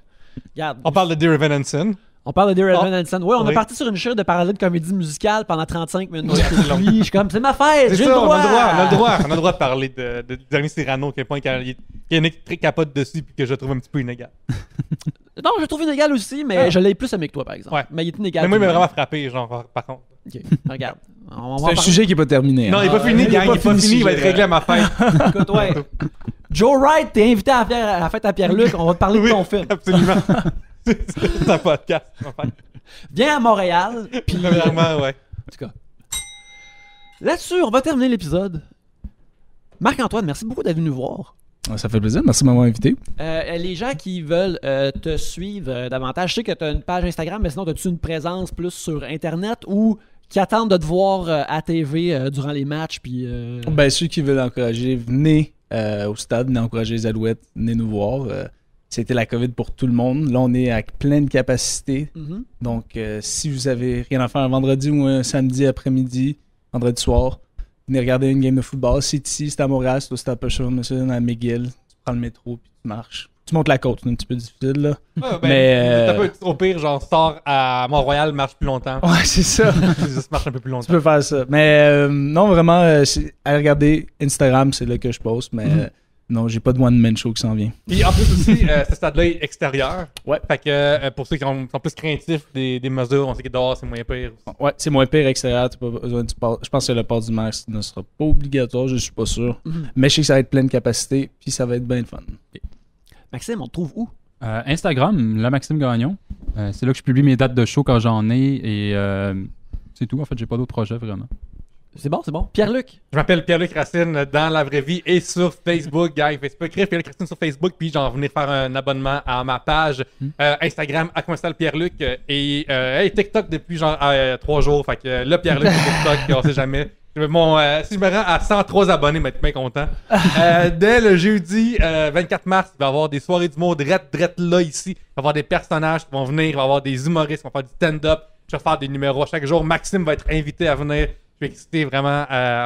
regarde. On parle de Dear Evan Hansen. On parle de Dear Evan Hansen. Ouais, on Oui. est parti sur une chute de parler de comédie musicale pendant 35 minutes. Puis, je suis comme, c'est ma fête, C'est j'ai ça, le on droit. a le droit de parler de dernier Cyrano, qui est un très capote dessus, puis que je trouve un petit peu inégal. Non, je le trouve inégal aussi, mais je l'ai plus aimé que toi, par exemple. Ouais. Mais il est inégal. Mais moi, il m'a tout de vraiment frappé, genre, par contre. même. Ok, regarde. On va C'est en un parler. sujet qui est pas terminé. Non, hein. il est pas fini, gang, il est pas fini, il va être réglé à ma fête. Écoute, ouais. Joe Wright, t'es invité à la fête à Pierre-Luc. On va te parler de ton film. Absolument. C'est un podcast, en fait. Viens à Montréal. Puis, Vraiment, ouais. en tout cas. Là-dessus, on va terminer l'épisode. Marc-Antoine, merci beaucoup d'être venu nous voir. Ça fait plaisir. Merci de m'avoir invité. Les gens qui veulent te suivre davantage, je sais que tu as une page Instagram, mais sinon, as-tu une présence plus sur Internet ou qui attendent de te voir à TV durant les matchs? Puis, Ben, ceux qui veulent encourager, venez au stade, venez encourager les Alouettes, venez nous voir. C'était la COVID pour tout le monde. Là, on est à pleine capacité. Mhm. Donc, si vous avez rien à faire un vendredi ou un samedi après-midi, vendredi soir, venez regarder une game de football. C'est ici, c'est à Montréal, c'est au Stade Peugeot, à McGill. Tu prends le métro puis tu marches. Tu montes la côte, c'est un petit peu difficile, là. Mais, t'as pas, au pire, genre, sors à Mont-Royal, marche plus longtemps. Ouais, c'est ça. Juste marche un peu plus Tu longtemps. peux faire ça. Mais non, vraiment, allez regarder Instagram, c'est là que je poste. Mais non, j'ai pas de one-man show qui s'en vient. Puis en plus aussi, ce stade-là est extérieur. Ouais. Fait que pour ceux qui sont plus craintifs des mesures, on sait que dehors, c'est moins pire. Ouais, c'est moins pire extérieur. T'as pas besoin du port. Je pense que le port du masque ne sera pas obligatoire, je suis pas sûr. Mais je sais que ça va être pleine capacité, puis ça va être bien fun. Maxime, on te trouve où? Instagram, la Maxime Gagnon. C'est là que je publie mes dates de show quand j'en ai et c'est tout. En fait, j'ai pas d'autres projets vraiment. C'est bon, c'est bon. Pierre-Luc? Je m'appelle Pierre-Luc Racine dans la vraie vie et sur Facebook, gang. Facebook, écrire Pierre-Luc Racine sur Facebook, puis j'en venir faire un abonnement à ma page Instagram, à commercial Pierre-Luc et TikTok depuis genre 3 jours. Fait que là, Pierre-Luc sur TikTok, on sait jamais. Si je me rends à 103 abonnés, je vais être bien content. Dès le jeudi 24 mars, il va y avoir des soirées d'humour drette là ici. Il va y avoir des personnages qui vont venir, il va y avoir des humoristes qui vont faire du stand-up. Je vais faire des numéros chaque jour. Maxime va être invité à venir. Je suis excité vraiment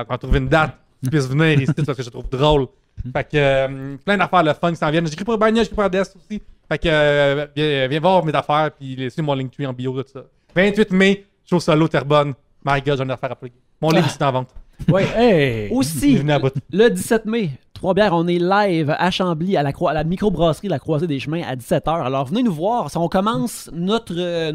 qu'on trouve une date qui puisse venir ici parce que je trouve drôle. Fait que plein d'affaires le fun qui s'en viennent. J'écris pour Bagna, j'écris pour RDS aussi. Fait que viens voir mes affaires puis laissez mon Linktree en bio, tout ça. 28 mai, show solo Terrebonne. My God, j'en ai affaire à plugger. Mon livre est en vente. Ouais. Hey! Aussi, Venez à bout. le 17 mai, Trois-Bières, on est live à Chambly, à la microbrasserie La Croisée des Chemins à 17h. Alors venez nous voir. On commence notre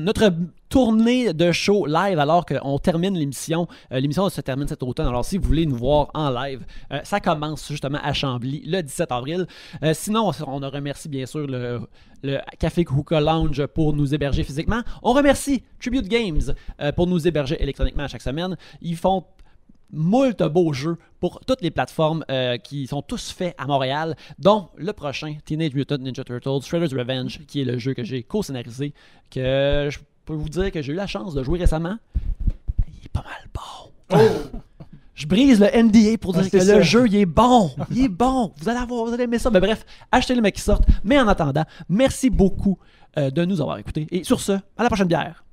tournée de show live alors qu'on termine l'émission. L'émission se termine cet automne. Alors, si vous voulez nous voir en live, ça commence justement à Chambly le 17 avril. Sinon, on remercie bien sûr le Café Hookah Lounge pour nous héberger physiquement. On remercie Tribute Games pour nous héberger électroniquement à chaque semaine. Ils font moult beaux jeux pour toutes les plateformes qui sont tous faits à Montréal, dont le prochain Teenage Mutant Ninja Turtles Shredder's Revenge, qui est le jeu que j'ai co-scénarisé, que je peux vous dire que j'ai eu la chance de jouer récemment. Il est pas mal bon. Oh! Je brise le NDA pour dire que le jeu, il est bon. Il est bon. Vous allez aimer ça. Mais bref, achetez les mecs qui sortent. Mais en attendant, merci beaucoup de nous avoir écoutés. Et sur ce, à la prochaine bière.